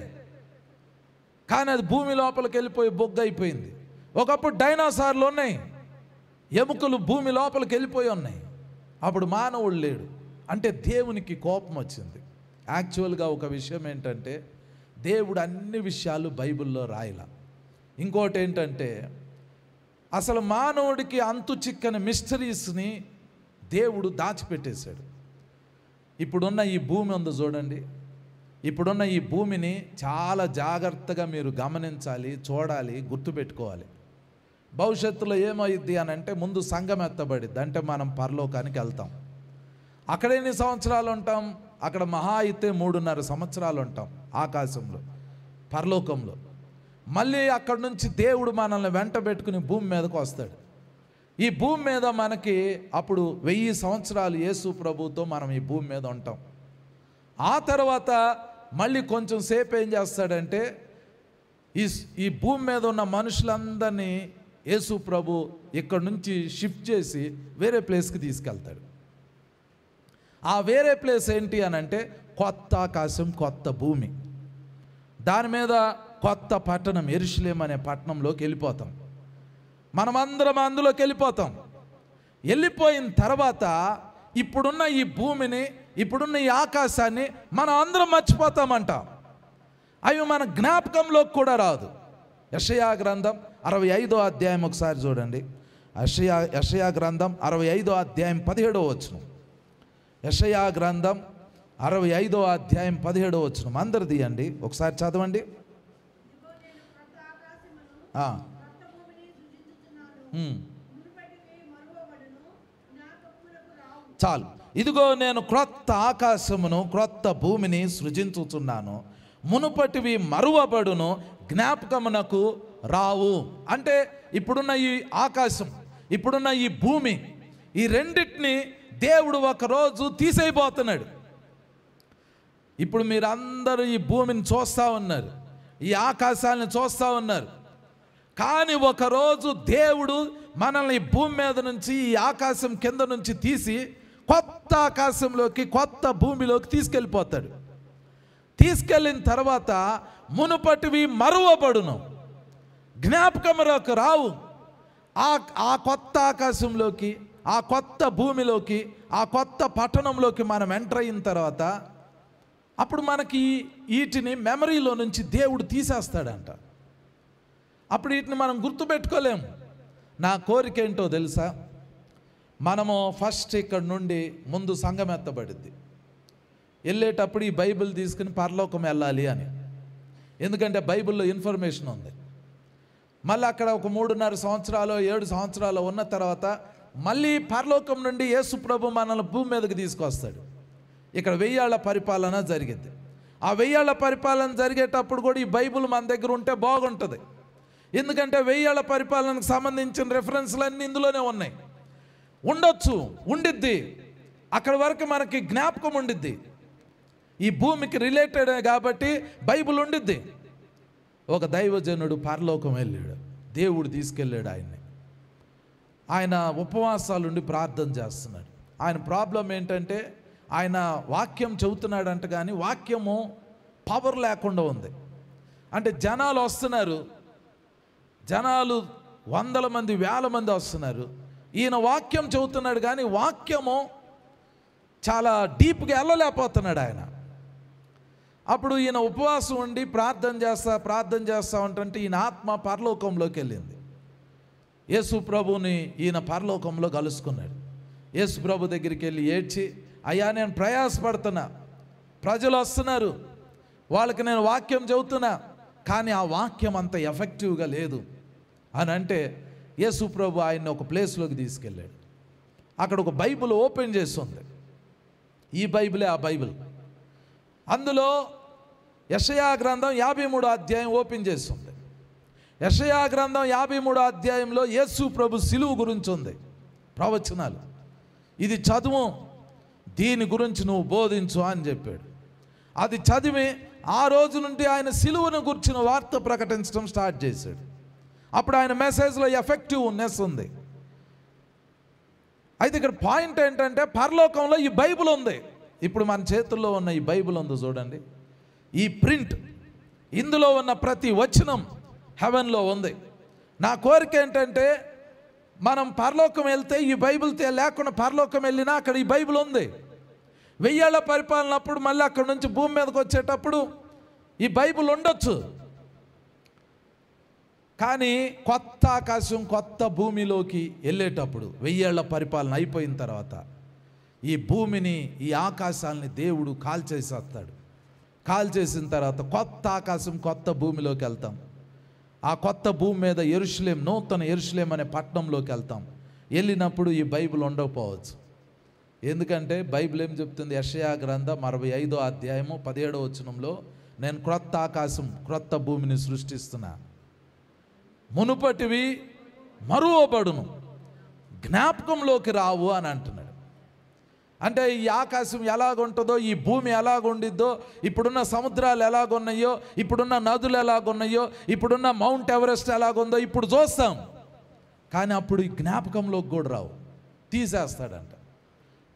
కానీ అది భూమి లోపలికి వెళ్ళిపోయి బొగ్గు అయిపోయింది. ఒకప్పుడు డైనోసార్లు ఉన్నాయి, ఎముకలు భూమి లోపలికి వెళ్ళిపోయి ఉన్నాయి. అప్పుడు మానవుడు లేడు. అంటే దేవునికి కోపం వచ్చింది. యాక్చువల్గా ఒక విషయం ఏంటంటే దేవుడు అన్ని విషయాలు బైబిల్లో రాయలా. ఇంకోటి ఏంటంటే అసలు మానవుడికి అంతు చిక్కని మిస్టరీస్ని దేవుడు దాచిపెట్టేశాడు. ఇప్పుడున్న ఈ భూమి ఉంది చూడండి, ఇప్పుడున్న ఈ భూమిని చాలా జాగ్రత్తగా మీరు గమనించాలి, చూడాలి, గుర్తుపెట్టుకోవాలి. భవిష్యత్తులో ఏమైద్ది అని అంటే ముందు సంఘం ఎత్తబడిద్ది, అంటే మనం పరలోకానికి వెళ్తాం. అక్కడ ఎన్ని సంవత్సరాలు ఉంటాం? అక్కడ మహా అయితే 3.5 సంవత్సరాలు ఉంటాం ఆకాశంలో, పరలోకంలో. మళ్ళీ అక్కడి నుంచి దేవుడు మనల్ని వెంట పెట్టుకుని భూమి మీదకు వస్తాడు. ఈ భూమి మీద మనకి అప్పుడు 1000 సంవత్సరాలు యేసు ప్రభుతో మనం ఈ భూమి మీద ఉంటాం. ఆ తర్వాత మళ్ళీ కొంచెం సేపు ఏం చేస్తాడంటే ఈ భూమి మీద ఉన్న మనుషులందరినీ యేసు ప్రభు ఇక్కడి నుంచి షిఫ్ట్ చేసి వేరే ప్లేస్కి తీసుకెళ్తాడు. ఆ వేరే ప్లేస్ ఏంటి అని అంటే కొత్త ఆకాశం, కొత్త భూమి, దాని మీద కొత్త పట్టణం యెరూషలేము అనే పట్టణంలోకి వెళ్ళిపోతాం. మనమందరం అందులోకి వెళ్ళిపోతాం. వెళ్ళిపోయిన తర్వాత ఇప్పుడున్న ఈ భూమిని, ఇప్పుడున్న ఈ ఆకాశాన్ని మనం అందరం మర్చిపోతామంట. అవి మన జ్ఞాపకంలోకి కూడా రాదు. యెషయా గ్రంథం 65వ అధ్యాయం ఒకసారి చూడండి. యెషయా గ్రంథం 65వ అధ్యాయం 17వ వచనం. యెషయా గ్రంథం 65వ అధ్యాయం 17వ వచనం. అందరు తీయండి, ఒకసారి చదవండి. చాలు. ఇదిగో నేను క్రొత్త ఆకాశమును క్రొత్త భూమిని సృజించుచున్నాను, మునుపటివి మరువబడును, జ్ఞాపకమునకు రావు. అంటే ఇప్పుడున్న ఈ ఆకాశం, ఇప్పుడున్న ఈ భూమి, ఈ రెండింటిని దేవుడు ఒకరోజు తీసేయబోతున్నాడు. ఇప్పుడు మీరందరూ ఈ భూమిని చూస్తూ ఉన్నారు, ఈ ఆకాశాన్ని చూస్తూ ఉన్నారు. కానీ ఒకరోజు దేవుడు మనల్ని భూమి మీద నుంచి, ఈ ఆకాశం కింద నుంచి తీసి కొత్త ఆకాశంలోకి, కొత్త భూమిలోకి తీసుకెళ్ళిపోతాడు. తీసుకెళ్ళిన తర్వాత మునుపటివి మరువబడును, జ్ఞాపకములకు రావు. ఆ కొత్త ఆకాశంలోకి, ఆ కొత్త భూమిలోకి, ఆ కొత్త పట్టణంలోకి మనం ఎంటర్ అయిన తర్వాత అప్పుడు మనకి వీటిని మెమరీలో నుంచి దేవుడు తీసేస్తాడంట. అప్పుడు వీటిని మనం గుర్తుపెట్టుకోలేము. నా కోరిక ఏంటో తెలుసా? మనము ఫస్ట్ ఇక్కడ నుండి ముందు సంఘం ఎత్తబడిద్ది, వెళ్ళేటప్పుడు ఈ బైబిల్ తీసుకుని పరలోకం వెళ్ళాలి అని. ఎందుకంటే బైబిల్లో ఇన్ఫర్మేషన్ ఉంది. మళ్ళీ అక్కడ ఒక 3.5 సంవత్సరాలు 7 సంవత్సరాలు ఉన్న తర్వాత మళ్ళీ పరలోకం నుండి యేసు ప్రభు మనల్ని భూమి మీదకి తీసుకొస్తాడు. ఇక్కడ 1000 ఏళ్ల పరిపాలన జరిగింది. ఆ 1000 ఏళ్ల పరిపాలన జరిగేటప్పుడు కూడా ఈ బైబిల్ మన దగ్గర ఉంటే బాగుంటుంది. ఎందుకంటే 1000 ఏళ్ల పరిపాలనకు సంబంధించిన రెఫరెన్స్లు అన్నీ ఇందులోనే ఉన్నాయి. ఉండొచ్చు, ఉండిద్ది, అక్కడ వరకు మనకి జ్ఞాపకం ఉండిద్ది. ఈ భూమికి రిలేటెడ్ కాబట్టి బైబిల్ ఉండిద్ది. ఒక దైవజనుడు పరలోకం వెళ్ళాడు, దేవుడు తీసుకెళ్ళాడు ఆయన్ని. ఆయన ఉపవాసాలుండి ప్రార్థన చేస్తున్నాడు. ఆయన ప్రాబ్లం ఏంటంటే ఆయన వాక్యం చెబుతున్నాడంట, కానీ వాక్యము పవర్ లేకుండా ఉంది. అంటే జనాలు వస్తున్నారు, జనాలు 100 మంది 1000 మంది వస్తున్నారు. ఈయన వాక్యం చెబుతున్నాడు కానీ వాక్యము చాలా డీప్గా వెళ్ళలేకపోతున్నాడు ఆయన. అప్పుడు ఈయన ఉపవాసం ఉండి ప్రార్థన చేస్తా ఉంటుంటే ఈయన ఆత్మ పరలోకంలోకి వెళ్ళింది. యేసు ప్రభుని ఈయన పరలోకంలో కలుసుకున్నాడు. యేసు ప్రభు దగ్గరికి వెళ్ళి ఏడ్చి, అయ్యా నేను ప్రయాసపడుతున్నా, ప్రజలు వస్తున్నారు, వాళ్ళకి నేను వాక్యం చెబుతున్నా, కానీ ఆ వాక్యం అంత ఎఫెక్టివ్గా లేదు అని అంటే యేసు ప్రభు ఆయన్ని ఒక ప్లేస్లోకి తీసుకెళ్ళాడు. అక్కడ ఒక బైబిల్ ఓపెన్ చేస్తుంది. ఈ బైబిలే ఆ బైబిల్. అందులో యెషయా గ్రంథం 53వ అధ్యాయం ఓపెన్ చేస్తుంది. యెషయా గ్రంథం 53వ అధ్యాయంలో యేసు ప్రభు సిలువ గురించి ఉంది ప్రవచనాలు. ఇది చదువు, దీని గురించి నువ్వు బోధించు అని చెప్పాడు. అది చదివి ఆ రోజు నుండి ఆయన సిలువను గురించిన వార్త ప్రకటించడం స్టార్ట్ చేశాడు. అప్పుడు ఆయన మెసేజ్లో ఎఫెక్టివ్నెస్ ఉంది. అయితే ఇక్కడ పాయింట్ ఏంటంటే పరలోకంలో ఈ బైబిల్ ఉంది. ఇప్పుడు మన చేతుల్లో ఉన్న ఈ బైబిల్ ఉంది చూడండి, ఈ ప్రింట్, ఇందులో ఉన్న ప్రతి వచనం హెవెన్లో ఉంది. నా కోరిక ఏంటంటే మనం పరలోకం వెళ్తే ఈ బైబిల్ లేకుండా పరలోకం వెళ్ళినా అక్కడ ఈ బైబిల్ ఉంది. 1000 ఏళ్ల పరిపాలన అప్పుడు మళ్ళీ అక్కడ నుంచి భూమి మీదకి వచ్చేటప్పుడు ఈ బైబిల్ ఉండొచ్చు. కానీ కొత్త ఆకాశం కొత్త భూమిలోకి వెళ్ళేటప్పుడు 1000 ఏళ్ల పరిపాలన అయిపోయిన తర్వాత ఈ భూమిని ఈ ఆకాశాలని దేవుడు కాల్చేసేస్తాడు. కాల్చేసిన తర్వాత కొత్త ఆకాశం కొత్త భూమిలోకి వెళ్తాం. ఆ కొత్త భూమి మీద యెరూషలేం, నూతన యెరూషలేం అనే పట్టణంలోకి వెళ్తాం. వెళ్ళినప్పుడు ఈ బైబిల్ ఉండకపోవచ్చు. ఎందుకంటే బైబిల్ ఏం చెప్తుంది? యెషయా గ్రంథం 65వ అధ్యాయము 17వ వచనంలో నేను క్రొత్త ఆకాశం క్రొత్త భూమిని సృష్టిస్తున్నా, మునుపటివి మరువబడును, జ్ఞాపకంలోకి రావు అని అంటున్నాడు. అంటే ఈ ఆకాశం ఎలాగుంటుందో, ఈ భూమి ఎలాగుండిద్దో, ఇప్పుడున్న సముద్రాలు ఎలాగున్నాయో, ఇప్పుడున్న నదులు ఎలాగున్నాయో, ఇప్పుడున్న మౌంట్ ఎవరెస్ట్ ఎలాగుందో ఇప్పుడు చూస్తాం. కానీ అప్పుడు ఈ జ్ఞాపకంలోకి కూడా రావు, తీసేస్తాడంట.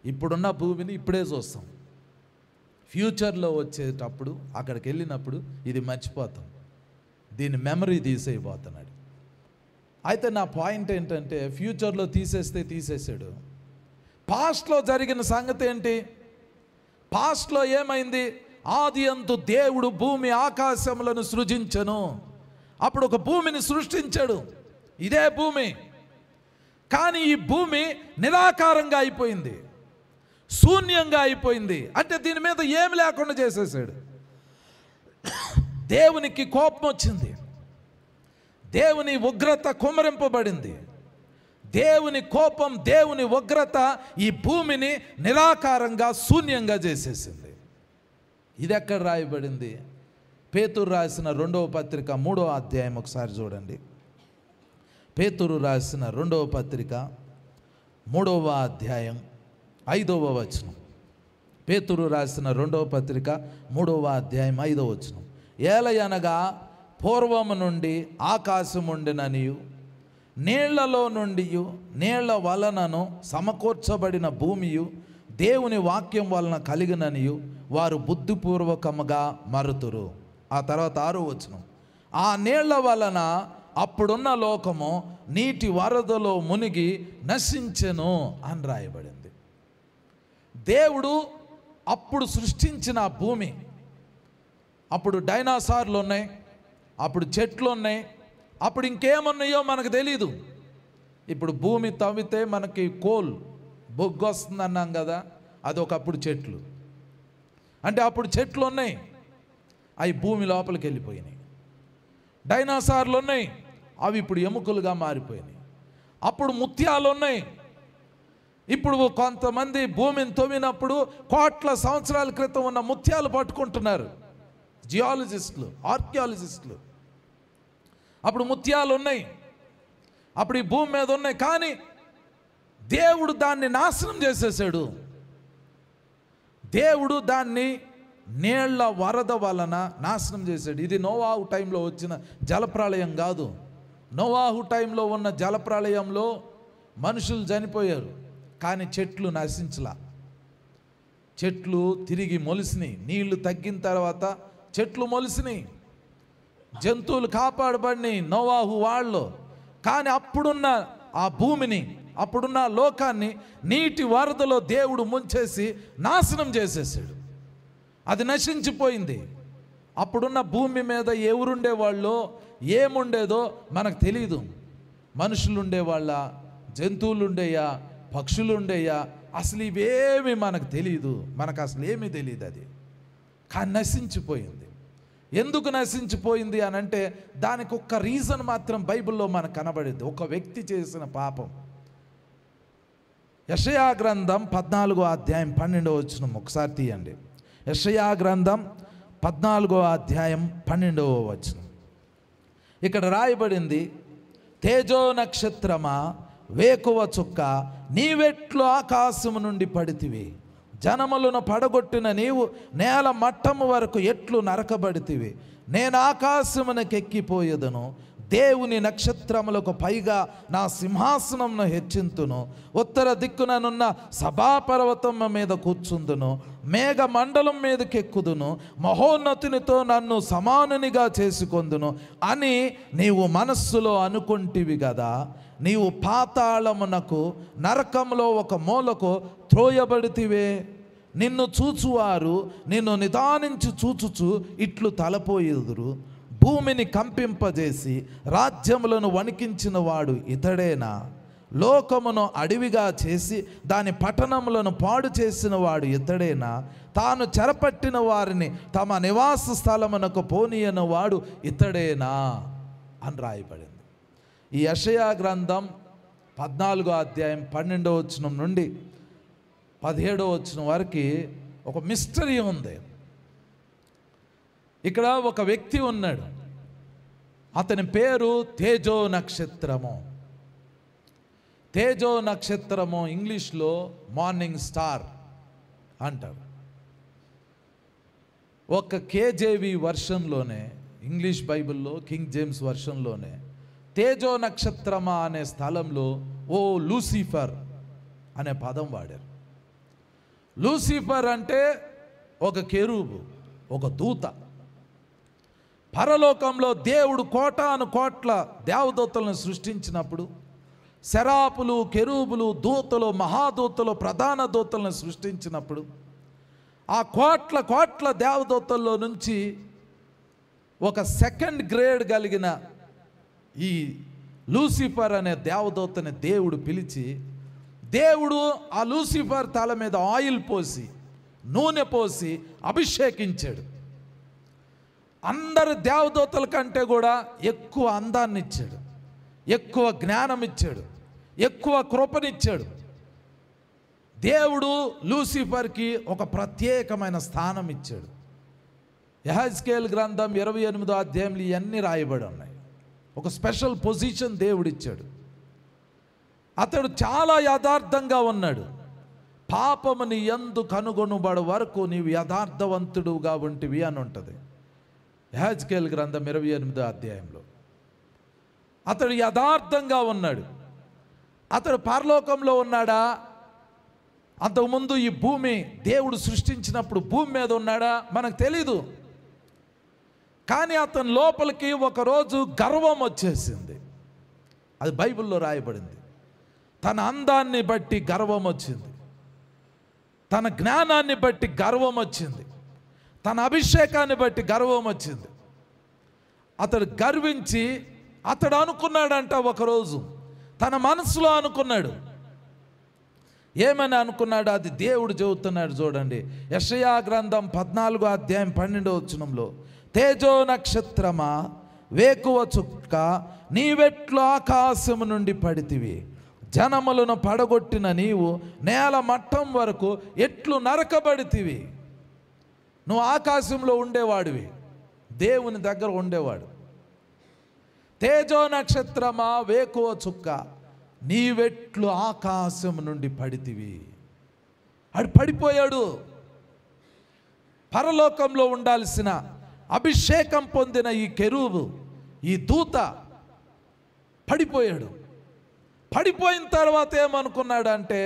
ఇప్పుడున్న భూమిని ఇప్పుడే చూస్తాం, ఫ్యూచర్లో వచ్చేటప్పుడు అక్కడికి వెళ్ళినప్పుడు ఇది మర్చిపోతాం, దీని మెమరీ తీసేయబోతున్నాడు. అయితే నా పాయింట్ ఏంటంటే ఫ్యూచర్లో తీసేస్తే తీసేసాడు, పాస్ట్లో జరిగిన సంగతి ఏంటి? పాస్ట్లో ఏమైంది? ఆది అందు దేవుడు భూమి ఆకాశములను సృజించెను. అప్పుడు ఒక భూమిని సృష్టించాడు, ఇదే భూమి. కానీ ఈ భూమి నిరాకారంగా అయిపోయింది, శూన్యంగా అయిపోయింది. అంటే దీని మీద ఏమి లేకుండా చేసేసాడు. దేవునికి కోపం వచ్చింది, దేవుని ఉగ్రత కుమ్మరింపబడింది. దేవుని కోపం, దేవుని ఉగ్రత ఈ భూమిని నిరాకారంగా శూన్యంగా చేసేసింది. ఇది ఎక్కడ రాయబడింది? పేతురు రాసిన 2వ పత్రిక 3వ అధ్యాయం ఒకసారి చూడండి. పేతురు రాసిన 2వ పత్రిక 3వ అధ్యాయం 5వ వచనం. పేతురు రాసిన 2వ పత్రిక 3వ అధ్యాయం 5వ వచనం. ఏలయనగా పూర్వము నుండి ఆకాశం ఉండిననియు నీళ్లలో నుండి నీళ్ల వలనను సమకూర్చబడిన భూమియు దేవుని వాక్యం వలన కలిగిననియు వారు బుద్ధిపూర్వకముగా మరుతురు. ఆ తర్వాత 6వ వచనం. ఆ నీళ్ల వలన అప్పుడున్న లోకము నీటి వరదలో మునిగి నశించెను అని రాయబడింది. దేవుడు అప్పుడు సృష్టించిన భూమి, అప్పుడు డైనాసార్లు ఉన్నాయి, అప్పుడు చెట్లు ఉన్నాయి, అప్పుడు ఇంకేమున్నాయో మనకు తెలీదు. ఇప్పుడు భూమి తవ్వితే మనకి కోల్ బొగ్గు వస్తుంది అన్నాం కదా, అది ఒకప్పుడు చెట్లు. అంటే అప్పుడు చెట్లు ఉన్నాయి, అవి భూమి లోపలికి వెళ్ళిపోయినాయి. డైనోసార్లు ఉన్నాయి, అవి ఇప్పుడు ఎముకలుగా మారిపోయినాయి. అప్పుడు ముత్యాలు ఉన్నాయి. ఇప్పుడు కొంతమంది భూమిని తవ్వినప్పుడు కోట్ల సంవత్సరాల క్రితం ఉన్న ముత్యాలు పట్టుకుంటున్నారు జియాలజిస్టులు, ఆర్కియాలజిస్టులు. అప్పుడు ముత్యాలు ఉన్నాయి, అప్పుడు ఈ భూమి మీద ఉన్నాయి. కానీ దేవుడు దాన్ని నాశనం చేసేసాడు. దేవుడు దాన్ని నీళ్ల వరద వలన నాశనం చేశాడు. ఇది నోవాహు టైంలో వచ్చిన జలప్రళయం కాదు. నోవాహు టైంలో ఉన్న జలప్రళయంలో మనుషులు చనిపోయారు, కానీ చెట్లు నశించలా. చెట్లు తిరిగి మొలిసినాయి. నీళ్లు తగ్గిన తర్వాత చెట్లు మొలిసినాయి, జంతువులు కాపాడబడినాయి నోవాహు వాళ్ళు. కానీ అప్పుడున్న ఆ భూమిని, అప్పుడున్న లోకాన్ని నీటి వరదలో దేవుడు ముంచేసి నాశనం చేసేసాడు. అది నశించిపోయింది. అప్పుడున్న భూమి మీద ఎవరుండేవాళ్ళో ఏముండేదో మనకు తెలీదు. మనుషులు ఉండేవాళ్ళ, జంతువులు ఉండేయా, పక్షులు ఉండేయా, అసలు ఇవేమి మనకు తెలీదు. మనకు అసలు ఏమీ తెలియదు. అది కానీ నశించిపోయింది. ఎందుకు నశించిపోయింది అని అంటే దానికి ఒక్క రీజన్ మాత్రం బైబిల్లో మనకు కనబడింది. ఒక వ్యక్తి చేసిన పాపం. యెషయా గ్రంథం 14వ అధ్యాయం 12వ వచనం ఒకసారి తీయండి. యెషయా గ్రంథం 14వ అధ్యాయం 12వ వచనం. ఇక్కడ రాయబడింది, తేజో నక్షత్రమా, వేకువ చుక్క, నీవెట్లు ఆకాశము నుండి పడితివి. జనములను పడగొట్టిన నీవు నేల మట్టము వరకు ఎట్లు నరకబడితివి. నేను ఆకాశమునకెక్కిపోయేదను, దేవుని నక్షత్రములకు పైగా నా సింహాసనమును హెచ్చింతును. ఉత్తర దిక్కుననున్న సభాపర్వతం మీద కూర్చుందును, మేఘ మండలం మీదకెక్కుదును, మహోన్నతునితో నన్ను సమానునిగా చేసుకొందును అని నీవు మనస్సులో అనుకుంటివి కదా. నీవు పాతాళమునకు, నరకంలో ఒక మూలకు త్రోయబడితివే. నిన్ను చూచువారు నిన్ను నిదానించి చూచుచు ఇట్లు తలపోయేదురు. భూమిని కంపింపజేసి రాజ్యములను వణికించిన వాడు ఇతడేనా? లోకమును అడవిగా చేసి దాని పట్టణములను పాడు చేసిన వాడు ఇతడేనా? తాను చెరపట్టిన వారిని తమ నివాస స్థలమునకు పోనీయని వాడు ఇతడేనా అని రాయబడింది. ఈ యెషయా గ్రంథం 14వ అధ్యాయం 12వ వచనం నుండి 17వ వచనం వరకు ఒక మిస్టరీ ఉంది. ఇక్కడ ఒక వ్యక్తి ఉన్నాడు, అతని పేరు తేజో నక్షత్రము. తేజో నక్షత్రము ఇంగ్లీష్లో మార్నింగ్ స్టార్ అంటారు. ఒక కేజేవి వర్షన్లోనే, ఇంగ్లీష్ బైబిల్లో కింగ్ జేమ్స్ వర్షన్లోనే తేజో నక్షత్రమా అనే స్థలంలో ఓ లూసిఫర్ అనే పదం వాడారు. లూసిఫర్ అంటే ఒక కెరూబు, ఒక దూత. పరలోకంలో దేవుడు కోటాను కోట్ల దేవదూతలను సృష్టించినప్పుడు, శరాపులు, కెరూబులు, దూతలు, మహాదూతలు, ప్రధాన దూతలను సృష్టించినప్పుడు, ఆ కోట్ల కోట్ల దేవదూతల్లో నుంచి ఒక సెకండ్ గ్రేడ్ కలిగిన ఈ లూసిఫర్ అనే దేవదూతని దేవుడు పిలిచి, దేవుడు ఆ లూసిఫర్ తల మీద ఆయిల్ పోసి, నూనె పోసి అభిషేకించాడు. అందరు దేవదూతల కంటే కూడా ఎక్కువ అందాన్ని ఇచ్చాడు, ఎక్కువ జ్ఞానం ఇచ్చాడు, ఎక్కువ కృపనిచ్చాడు. దేవుడు లూసిఫర్కి ఒక ప్రత్యేకమైన స్థానం ఇచ్చాడు. యెహెజ్కేలు గ్రంథం 28వ అధ్యాయంలో ఇవన్నీ రాయబడి ఉన్నాయి. ఒక స్పెషల్ పొజిషన్ దేవుడు ఇచ్చాడు. అతడు చాలా యథార్థంగా ఉన్నాడు. పాపముని యందు కనుగొనబడు వరకు నీవు యథార్థవంతుడుగా ఉంటివి అని ఉంటుంది యెహెజ్కేలు గ్రంథం 28వ అధ్యాయంలో. అతడు యథార్థంగా ఉన్నాడు. అతడు పరలోకంలో ఉన్నాడా? అంతకుముందు ఈ భూమి దేవుడు సృష్టించినప్పుడు భూమి మీద ఉన్నాడా? మనకు తెలీదు. కానీ అతని లోపలికి ఒకరోజు గర్వం వచ్చేసింది. అది బైబిల్లో రాయబడింది. తన అందాన్ని బట్టి గర్వం వచ్చింది, తన జ్ఞానాన్ని బట్టి గర్వం వచ్చింది, తన అభిషేకాన్ని బట్టి గర్వం వచ్చింది. అతడు గర్వించి అతడు అనుకున్నాడంట ఒకరోజు, తన మనసులో అనుకున్నాడు. ఏమని అనుకున్నాడు? అది దేవుడు చెబుతున్నాడు చూడండి. యెషయా గ్రంథం 14వ అధ్యాయం 12వ వచనంలో, తేజో నక్షత్రమా, వేకువ చుక్క, నీవెట్లు ఆకాశము నుండి పడితివి, జనములను పడగొట్టిన నీవు నేల మట్టం వరకు ఎట్లు నరకబడితివి. నువ్వు ఆకాశంలో ఉండేవాడివి, దేవుని దగ్గర ఉండేవాడు. తేజో నక్షత్రమా, వేకువ చుక్క, నీవెట్లు ఆకాశం నుండి పడితివి. ఆడు పడిపోయాడు. పరలోకంలో ఉండాల్సిన అభిషేకం పొందిన ఈ కెరూబు, ఈ దూత పడిపోయాడు. పడిపోయిన తర్వాత ఏమనుకున్నాడంటే,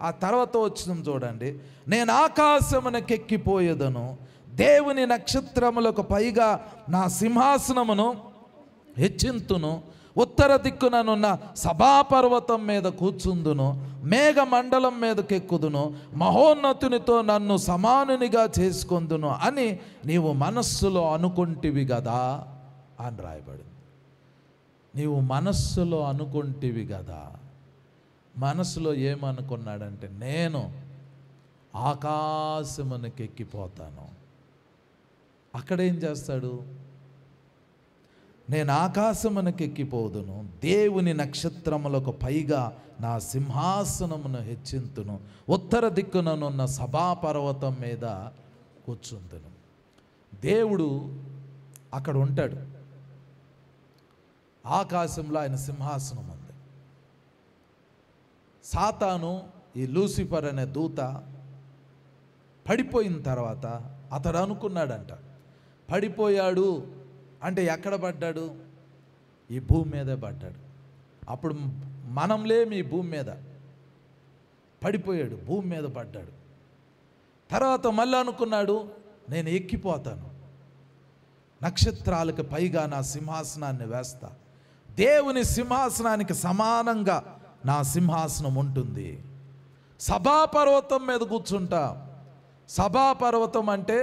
ఆ తర్వాత వచ్చిన చూడండి, నేను ఆకాశమునకెక్కిపోయేదను, దేవుని నక్షత్రములకు పైగా నా సింహాసనమును హెచ్చింతును, ఉత్తర దిక్కుననున్న సభాపర్వతం మీద కూర్చుందును, మేఘ మండలం మీదకెక్కుదును, మహోన్నతునితో నన్ను సమానునిగా చేసుకొందును అని నీవు మనస్సులో అనుకుంటివి కదా అని రాయబడింది. నీవు మనస్సులో అనుకుంటివి కదా. మనసులో ఏమనుకున్నాడంటే, నేను ఆకాశమునకెక్కిపోతాను. అక్కడేం చేస్తాడు? నేను ఆకాశమునకెక్కిపోదును, దేవుని నక్షత్రములకు పైగా నా సింహాసనమును హెచ్చింతును, ఉత్తర దిక్కుననున్న సభాపర్వతం మీద కూర్చుందును. దేవుడు అక్కడ ఉంటాడు. ఆకాశంలో ఆయన సింహాసనం ఉంది. సాతాను, ఈ లూసిఫర్ అనే దూత పడిపోయిన తర్వాత అతడు అనుకున్నాడంట, పడిపోయాడు అంటే ఎక్కడ పడ్డాడు? ఈ భూమి మీదే పడ్డాడు. అప్పుడు మనం లేమి ఈ భూమి మీద, పడిపోయాడు, భూమి మీద పడ్డాడు. తర్వాత మళ్ళీ అనుకున్నాడు, నేను ఎక్కిపోతాను, నక్షత్రాలకు పైగా నా సింహాసనాన్ని వేస్తా, దేవుని సింహాసనానికి సమానంగా నా సింహాసనం ఉంటుంది, సభాపర్వతం మీద కూర్చుంటా. సభాపర్వతం అంటే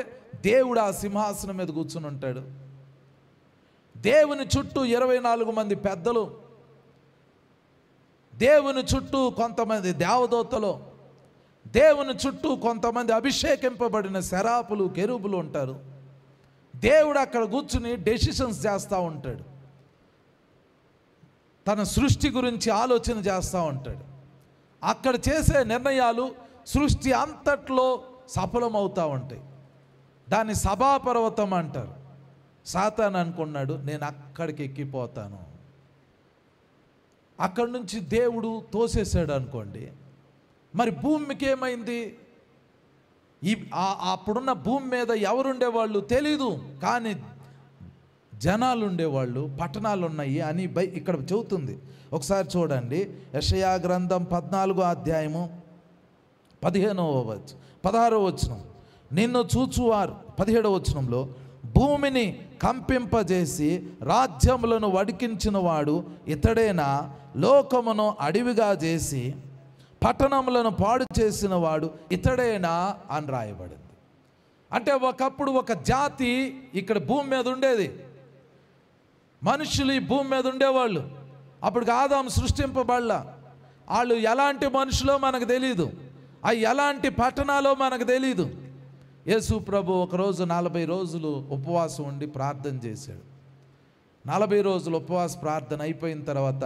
దేవుడు ఆ సింహాసనం మీద కూర్చుని ఉంటాడు. దేవుని చుట్టూ 24 మంది పెద్దలు, దేవుని చుట్టూ కొంతమంది దేవదూతలు, దేవుని చుట్టూ కొంతమంది అభిషేకింపబడిన శరాపులు, కెరూబులు ఉంటారు. దేవుడు అక్కడ కూర్చుని డెసిషన్స్ చేస్తూ ఉంటాడు. తన సృష్టి గురించి ఆలోచన చేస్తూ ఉంటాడు. అక్కడ చేసే నిర్ణయాలు సృష్టి అంతట్లో సఫలమవుతూ ఉంటాయి. దాన్ని సభాపర్వతం అంటారు. సాతాను అనుకున్నాడు, నేను అక్కడికి ఎక్కిపోతాను. అక్కడి నుంచి దేవుడు తోసేసాడు అనుకోండి. మరి భూమికి ఏమైంది? అప్పుడున్న భూమి మీద ఎవరుండేవాళ్ళు తెలీదు, కానీ జనాలు ఉండేవాళ్ళు, పట్టణాలు ఉన్నాయి అని ఇక్కడ చెబుతుంది. ఒకసారి చూడండి, యెషయా గ్రంథం 14వ అధ్యాయము 16వ వచనం. నిన్ను చూచువారు 17వ వచనంలో, భూమిని కంపింపజేసి రాజ్యములను వడికించిన వాడు ఇతడేనా, లోకమును అడవిగా చేసి పట్టణములను పాడు చేసిన వాడు ఇతడేనా అని రాయబడింది. అంటే ఒకప్పుడు ఒక జాతి ఇక్కడ భూమి మీద ఉండేది, మనుషులు ఈ భూమి మీద ఉండేవాళ్ళు. అప్పుడు ఆదాము సృష్టింపబడలా. వాళ్ళు ఎలాంటి మనుషులో మనకు తెలీదు, అవి ఎలాంటి పట్టణాలో మనకు తెలీదు. యేసు ప్రభు ఒకరోజు 40 రోజులు ఉపవాసం ఉండి ప్రార్థన చేశాడు. 40 రోజులు ఉపవాస ప్రార్థన అయిపోయిన తర్వాత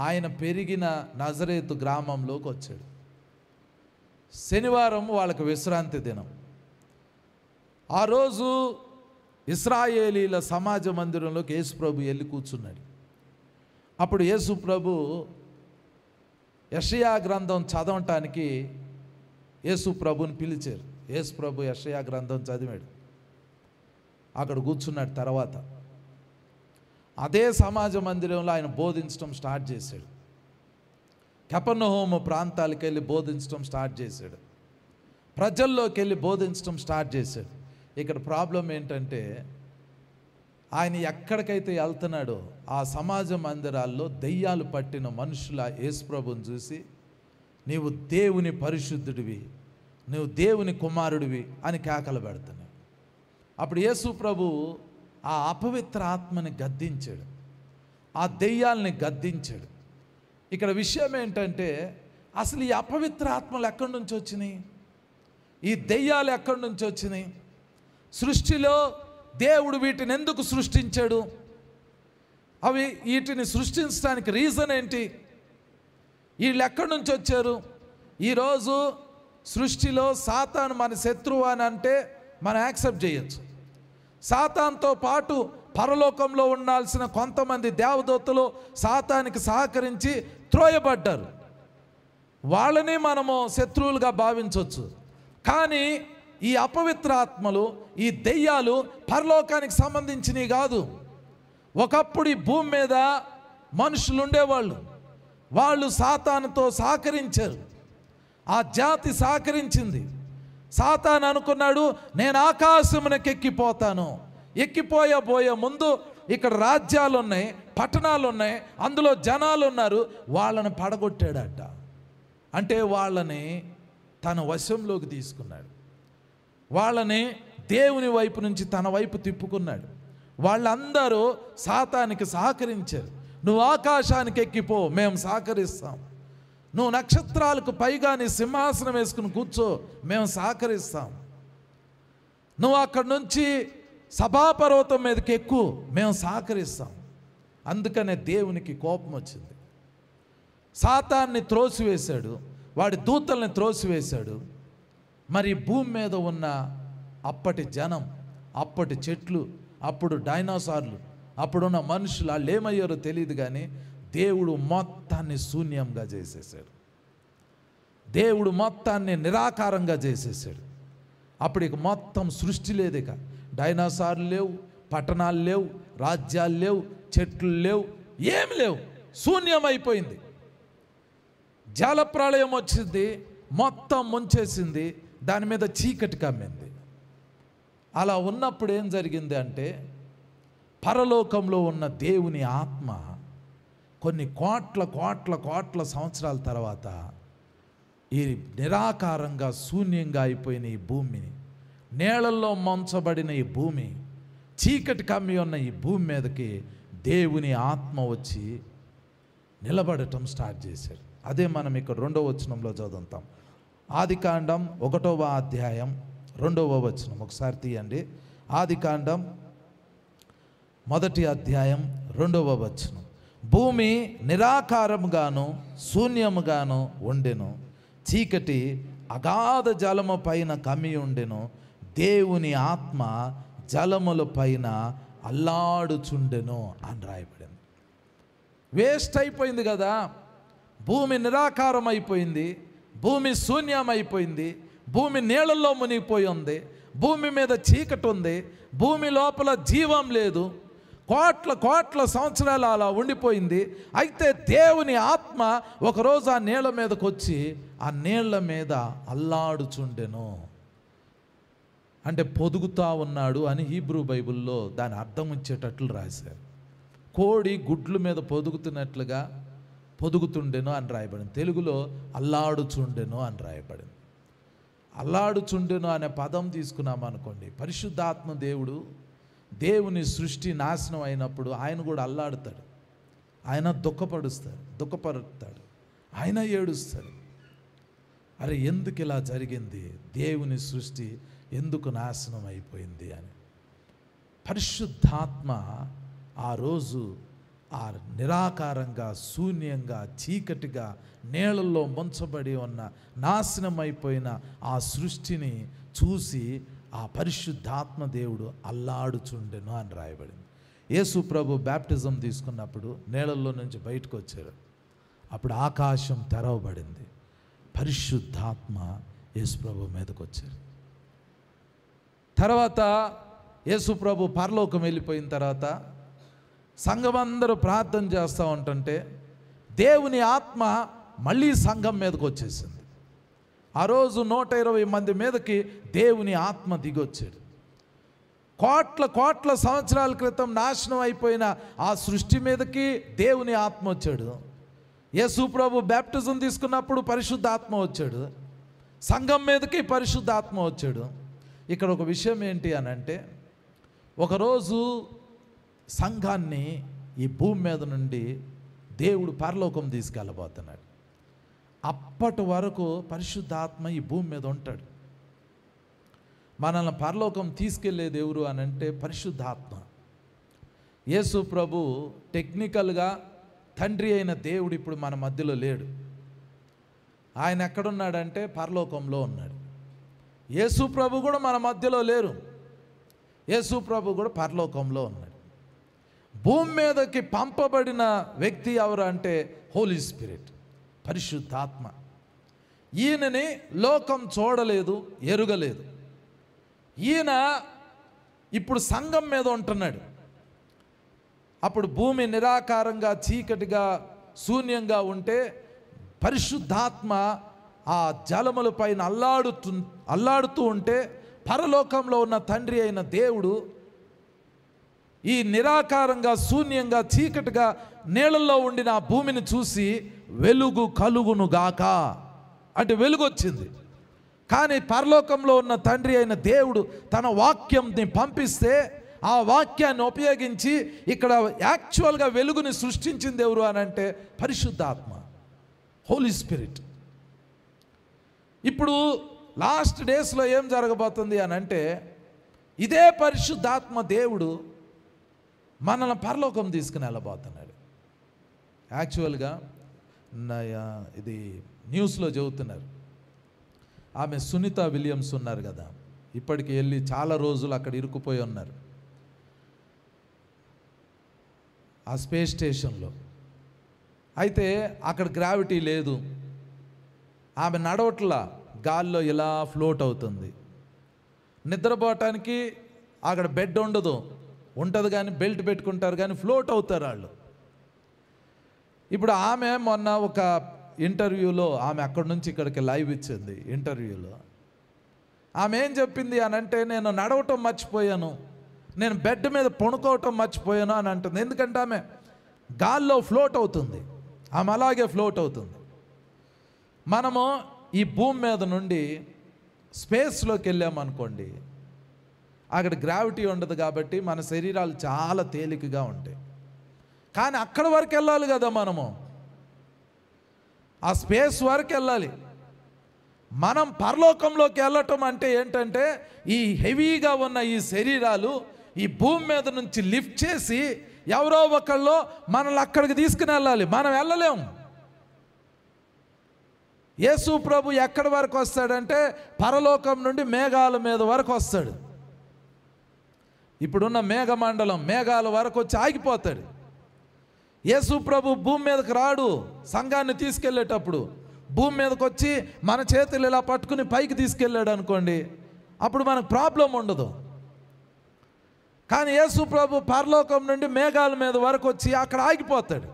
ఆయన పెరిగిన నజరేతు గ్రామంలోకి వచ్చాడు. శనివారం వాళ్ళకి విశ్రాంతి దినం. ఆ రోజు ఇశ్రాయేలీల సమాజ మందిరంలోకి యేసు ప్రభు వెళ్ళి కూర్చున్నాడు. అప్పుడు యేసు ప్రభు యెషయా గ్రంథం చదవటానికి యేసు ప్రభుని పిలిచారు. యేసు ప్రభు యెషయా గ్రంథం చదివాడు, అక్కడ కూర్చున్నాడు. తర్వాత అదే సమాజ మందిరంలో ఆయన బోధించడం స్టార్ట్ చేశాడు. కపెర్నహూము ప్రాంతాలకు వెళ్ళి బోధించడం స్టార్ట్ చేశాడు. ప్రజల్లోకి వెళ్ళి బోధించడం స్టార్ట్ చేశాడు. ఇక్కడ ప్రాబ్లం ఏంటంటే, ఆయన ఎక్కడికైతే వెళ్తున్నాడో ఆ సమాజ మందిరాల్లో దెయ్యాలు పట్టిన మనుషుల యేసు ప్రభుని చూసి, నీవు దేవుని పరిశుద్ధుడివి, నువ్వు దేవుని కుమారుడివి అని కేకలు పెడుతున్నావు. అప్పుడు యేసు ప్రభు ఆ అపవిత్ర ఆత్మని గద్దించాడు. ఆ దెయ్యాల్ని గద్దించాడు. ఇక్కడ విషయం ఏంటంటే, అసలు ఈ అపవిత్ర ఆత్మలు ఎక్కడి నుంచి వచ్చినాయి? ఈ దెయ్యాలు ఎక్కడి నుంచి వచ్చినాయి? సృష్టిలో దేవుడు వీటిని ఎందుకు సృష్టించాడు? వీటిని సృష్టించడానికి రీజన్ ఏంటి? వీళ్ళు ఎక్కడి నుంచి వచ్చారు? ఈరోజు సృష్టిలో సాతాను మన శత్రువు అని అంటే మనం యాక్సెప్ట్ చేయొచ్చు. సాతాన్తో పాటు పరలోకంలో ఉండాల్సిన కొంతమంది దేవదూతలు సాతానికి సహకరించి త్రోయబడ్డారు. వాళ్ళని మనము శత్రువులుగా భావించవచ్చు. కానీ ఈ అపవిత్ర ఆత్మలు, ఈ దెయ్యాలు పరలోకానికి సంబంధించినవి కాదు. ఒకప్పుడు ఈ భూమి మీద మనుషులు ఉండేవాళ్ళు. వాళ్ళు సాతానుతో సహకరించారు. ఆ జాతి సహకరించింది. సాతాను అనుకున్నాడు, నేను ఆకాశమునకు ఎక్కిపోతాను. ఎక్కిపోయే ముందు ఇక్కడ రాజ్యాలు ఉన్నాయి, పట్టణాలు ఉన్నాయి, అందులో జనాలు ఉన్నారు, వాళ్ళని పడగొట్టాడట. అంటే వాళ్ళని తన వశంలోకి తీసుకున్నాడు. వాళ్ళని దేవుని వైపు నుంచి తన వైపు తిప్పుకున్నాడు. వాళ్ళందరూ సాతానికి సహకరించారు. నువ్వు ఆకాశానికి ఎక్కిపో, మేము సహకరిస్తాం. నువ్వు నక్షత్రాలకు పైగా నీ సింహాసనం వేసుకుని కూర్చో, మేము సహకరిస్తాం. నువ్వు అక్కడి నుంచి సభాపర్వతం మీదకి ఎక్కు, మేము సహకరిస్తాం. అందుకనే దేవునికి కోపం వచ్చింది. సాతాన్ని త్రోసివేశాడు, వాడి దూతల్ని త్రోసివేశాడు. మరి భూమి మీద ఉన్న అప్పటి జనం, అప్పటి చెట్లు, అప్పుడు డైనోసార్లు, అప్పుడున్న మనుషులు, వాళ్ళు ఏమయ్యారో తెలియదు. కానీ దేవుడు మొత్తాన్ని శూన్యంగా చేసేసాడు. దేవుడు మొత్తాన్ని నిరాకారంగా చేసేసాడు. అప్పుడు ఇక మొత్తం సృష్టి లేదు. ఇక డైనోసార్లు లేవు, పట్టణాలు లేవు, రాజ్యాలు లేవు, చెట్లు లేవు, ఏమి లేవు, శూన్యమైపోయింది. జలప్రళయం వచ్చింది, మొత్తం ముంచేసింది, దాని మీద చీకటి కమ్మింది. అలా ఉన్నప్పుడు ఏం జరిగింది అంటే, పరలోకంలో ఉన్న దేవుని ఆత్మ కొన్ని కోట్ల కోట్ల కోట్ల సంవత్సరాల తర్వాత ఈ నిరాకారంగా శూన్యంగా అయిపోయిన ఈ భూమిని, నేలల్లో ముంచబడిన ఈ భూమి, చీకటి కమ్మి ఉన్న ఈ భూమి మీదకి దేవుని ఆత్మ వచ్చి నిలబడటం స్టార్ట్ చేశాడు. అదే మనం ఇక్కడ 2వ వచనంలో చదువుతాం. ఆదికాండం 1వ అధ్యాయం 2వ వచనం ఒకసారి తీయండి. ఆదికాండం 1వ అధ్యాయం 2వ వచనం. భూమి నిరాకారముగాను శూన్యముగాను ఉండెను, చీకటి అగాధ జలము పైన కమ్మి ఉండెను, దేవుని ఆత్మ జలముల పైన అల్లాడుచుండెను అని రాయబడింది. వేస్ట్ అయిపోయింది కదా, భూమి నిరాకారం అయిపోయింది, భూమి శూన్యం అయిపోయింది, భూమి నీళ్ళల్లో మునిగిపోయి ఉంది, భూమి మీద చీకటి ఉంది, భూమి లోపల జీవం లేదు, కోట్ల కోట్ల సంవత్సరాలు అలా ఉండిపోయింది. అయితే దేవుని ఆత్మ ఒకరోజు ఆ నీళ్ళ మీదకి వచ్చి ఆ నీళ్ళ మీద అల్లాడుచుండెను. అంటే పొదుగుతా ఉన్నాడు అని హీబ్రూ బైబిల్లో దాని అర్థం వచ్చేటట్లు రాశారు. కోడి గుడ్ల మీద పొదుగుతున్నట్లుగా పొదుగుతుండెను అని రాయబడింది. తెలుగులో అల్లాడుచుండెను అని రాయబడింది. అల్లాడుచుండెను అనే పదం తీసుకున్నాం అనుకోండి, పరిశుద్ధాత్మ దేవుడు, దేవుని సృష్టి నాశనం అయినప్పుడు ఆయన కూడా అల్లాడుతాడు, ఆయన దుఃఖపరుస్తాడు, ఆయన ఏడుస్తాడు. అరే ఎందుకు ఇలా జరిగింది, దేవుని సృష్టి ఎందుకు నాశనం అయిపోయింది అని. పరిశుద్ధాత్మ ఆ రోజు ఆ నిరాకారంగా శూన్యంగా చీకటిగా నీళ్ళల్లో ముంచబడి ఉన్న నాశనం అయిపోయిన ఆ సృష్టిని చూసి ఆ పరిశుద్ధాత్మ దేవుడు అల్లాడుచుండెను అని రాయబడింది. యేసు ప్రభు బ్యాప్టిజం తీసుకున్నప్పుడు నీళ్ళల్లో నుంచి బయటకు వచ్చారు. అప్పుడు ఆకాశం తెరవబడింది, పరిశుద్ధాత్మ యేసు ప్రభు మీదకి వచ్చారు. తర్వాత యేసు ప్రభు పరలోకం వెళ్ళిపోయిన తర్వాత సంఘమందరూ ప్రార్థన చేస్తూ ఉంటుంటే దేవుని ఆత్మ మళ్ళీ సంఘం మీదకి వచ్చేసింది. ఆ రోజు 120 మంది మీదకి దేవుని ఆత్మ దిగొచ్చాడు. కోట్ల కోట్ల సంవత్సరాల క్రితం నాశనం అయిపోయిన ఆ సృష్టి మీదకి దేవుని ఆత్మ వచ్చాడు. యేసు ప్రభు బ్యాప్టిజం తీసుకున్నప్పుడు పరిశుద్ధ ఆత్మ వచ్చాడు, సంఘం మీదకి పరిశుద్ధ ఆత్మ వచ్చాడు. ఇక్కడ ఒక విషయం ఏంటి అని అంటే, ఒకరోజు సంఘాన్ని ఈ భూమి మీద నుండి దేవుడు పరలోకం తీసుకెళ్ళబోతున్నాడు. అప్పటి వరకు పరిశుద్ధాత్మ ఈ భూమి మీద ఉంటాడు. మనల్ని పరలోకం తీసుకెళ్లేది ఎవరు అని అంటే పరిశుద్ధాత్మ. యేసు ప్రభు టెక్నికల్గా తండ్రి అయిన దేవుడు ఇప్పుడు మన మధ్యలో లేడు. ఆయన ఎక్కడున్నాడంటే పరలోకంలో ఉన్నాడు. యేసు ప్రభు కూడా మన మధ్యలో లేరు. యేసు ప్రభు కూడా పరలోకంలో ఉన్నాడు. భూమి మీదకి పంపబడిన వ్యక్తి ఎవరు అంటే హోలీ స్పిరిట్, పరిశుద్ధాత్మ. ఈయనని లోకం చూడలేదు, ఎరుగలేదు. ఈయన ఇప్పుడు సంఘం మీద ఉంటున్నాడు. అప్పుడు భూమి నిరాకారంగా చీకటిగా శూన్యంగా ఉంటే పరిశుద్ధాత్మ ఆ జలముల పైన అల్లాడుతూ ఉంటే పరలోకంలో ఉన్న తండ్రి అయిన దేవుడు ఈ నిరాకారంగా శూన్యంగా చీకటిగా నీళ్ళల్లో ఉండిన ఆ భూమిని చూసి వెలుగు కలుగును గాక అంటే వెలుగు వచ్చింది. కానీ పరలోకంలో ఉన్న తండ్రి అయిన దేవుడు తన వాక్యంని పంపిస్తే ఆ వాక్యాన్ని ఉపయోగించి ఇక్కడ యాక్చువల్గా వెలుగుని సృష్టించింది ఎవరు అని అంటే పరిశుద్ధాత్మ, హోలీ స్పిరిట్. ఇప్పుడు లాస్ట్ డేస్లో ఏం జరగబోతుంది అని అంటే ఇదే పరిశుద్ధాత్మ దేవుడు మనల్ని పరలోకం తీసుకుని వెళ్ళబోతున్నాడు. యాక్చువల్గా ఇది న్యూస్లో చెబుతున్నారు. ఆమె సునీత విలియమ్స్ ఉన్నారు కదా, ఇప్పటికి వెళ్ళి చాలా రోజులు అక్కడ ఇరుక్కుపోయి ఉన్నారు ఆ స్పేస్ స్టేషన్లో. అయితే అక్కడ గ్రావిటీ లేదు, ఆమె నడవట్లా, గాల్లో ఇలా ఫ్లోట్ అవుతుంది. నిద్రపోవటానికి అక్కడ బెడ్ ఉంటుంది కానీ బెల్ట్ పెట్టుకుంటారు కానీ ఫ్లోట్ అవుతారు వాళ్ళు. ఇప్పుడు ఆమె మొన్న ఒక ఇంటర్వ్యూలో ఆమె అక్కడి నుంచి ఇక్కడికి లైవ్ ఇచ్చింది. ఇంటర్వ్యూలో ఆమె ఏం చెప్పింది అని అంటే నేను నడవటం మర్చిపోయాను, నేను బెడ్ మీద పడుకోవటం మర్చిపోయాను అని అంటుంది. ఎందుకంటే ఆమె గాల్లో ఫ్లోట్ అవుతుంది, ఆమె అలాగే ఫ్లోట్ అవుతుంది. మనము ఈ భూమి మీద నుండి స్పేస్లోకి వెళ్ళామనుకోండి, అక్కడ గ్రావిటీ ఉండదు కాబట్టి మన శరీరాలు చాలా తేలికగా ఉంటాయి. కానీ అక్కడ వరకు వెళ్ళాలి కదా, మనము ఆ స్పేస్ వరకు వెళ్ళాలి. మనం పరలోకంలోకి వెళ్ళటం అంటే ఏంటంటే ఈ హెవీగా ఉన్న ఈ శరీరాలు ఈ భూమి మీద నుంచి లిఫ్ట్ చేసి ఎవరో ఒకళ్ళు మనల్ని అక్కడికి తీసుకుని వెళ్ళాలి. మనం వెళ్ళలేము. యేసు ప్రభు ఎక్కడి వరకు వస్తాడంటే పరలోకం నుండి మేఘాల మీద వరకు వస్తాడు. ఇప్పుడున్న మేఘమండలం మేఘాల వరకు వచ్చి ఆగిపోతాడు. యేసు ప్రభు భూమి మీదకి రాడు. సంఘాన్ని తీసుకెళ్ళేటప్పుడు భూమి మీదకి వచ్చి మన చేతులు ఇలా పట్టుకుని పైకి తీసుకెళ్ళాడు అనుకోండి, అప్పుడు మనకు ప్రాబ్లం ఉండదు. కానీ యేసు ప్రభు పరలోకం నుండి మేఘాల మీద వరకు వచ్చి అక్కడ ఆగిపోతాడు.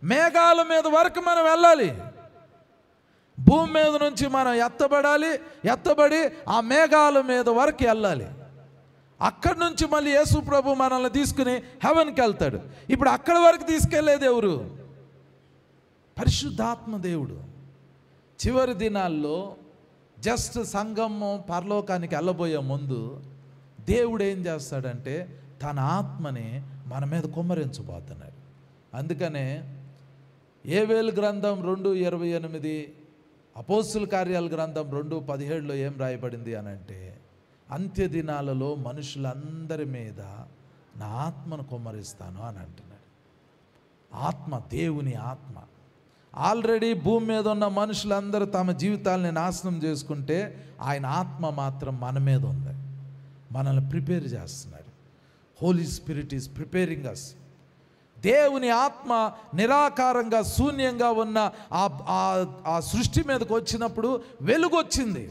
మేఘాల మీద వరకు మనం వెళ్ళాలి. భూమి మీద నుంచి మనం ఎత్తబడి ఆ మేఘాల మీద వరకు వెళ్ళాలి. అక్కడి నుంచి మళ్ళీ యేసు ప్రభు మనల్ని తీసుకుని హెవెన్కి వెళ్తాడు. ఇప్పుడు అక్కడి వరకు తీసుకెళ్లేది ఎవరు? పరిశుద్ధాత్మ దేవుడు. చివరి దినాల్లో జస్ట్ సంఘము పరలోకానికి వెళ్ళబోయే ముందు దేవుడు ఏం చేస్తాడంటే తన ఆత్మని మన మీద కుమ్మరించబోతున్నాడు. అందుకనే యోవేలు గ్రంథం 2:28, అపోస్తుల కార్యాల గ్రంథం 2:17 ఏం రాయబడింది అని అంటే అంత్య దినాలలో మనుషులందరి మీద నా ఆత్మను కుమ్మరిస్తాను అని అంటున్నాడు. ఆత్మ, దేవుని ఆత్మ. ఆల్రెడీ భూమి మీద ఉన్న మనుషులందరూ తమ జీవితాలని నాశనం చేసుకుంటే ఆయన ఆత్మ మాత్రం మన మీద ఉంది, మనల్ని ప్రిపేర్ చేస్తున్నాడు. హోలీ స్పిరిట్ ఈస్ ప్రిపేరింగ్ అస్. దేవుని ఆత్మ నిరాకారంగా శూన్యంగా ఉన్న ఆ సృష్టి మీదకి వచ్చినప్పుడు వెలుగు వచ్చింది.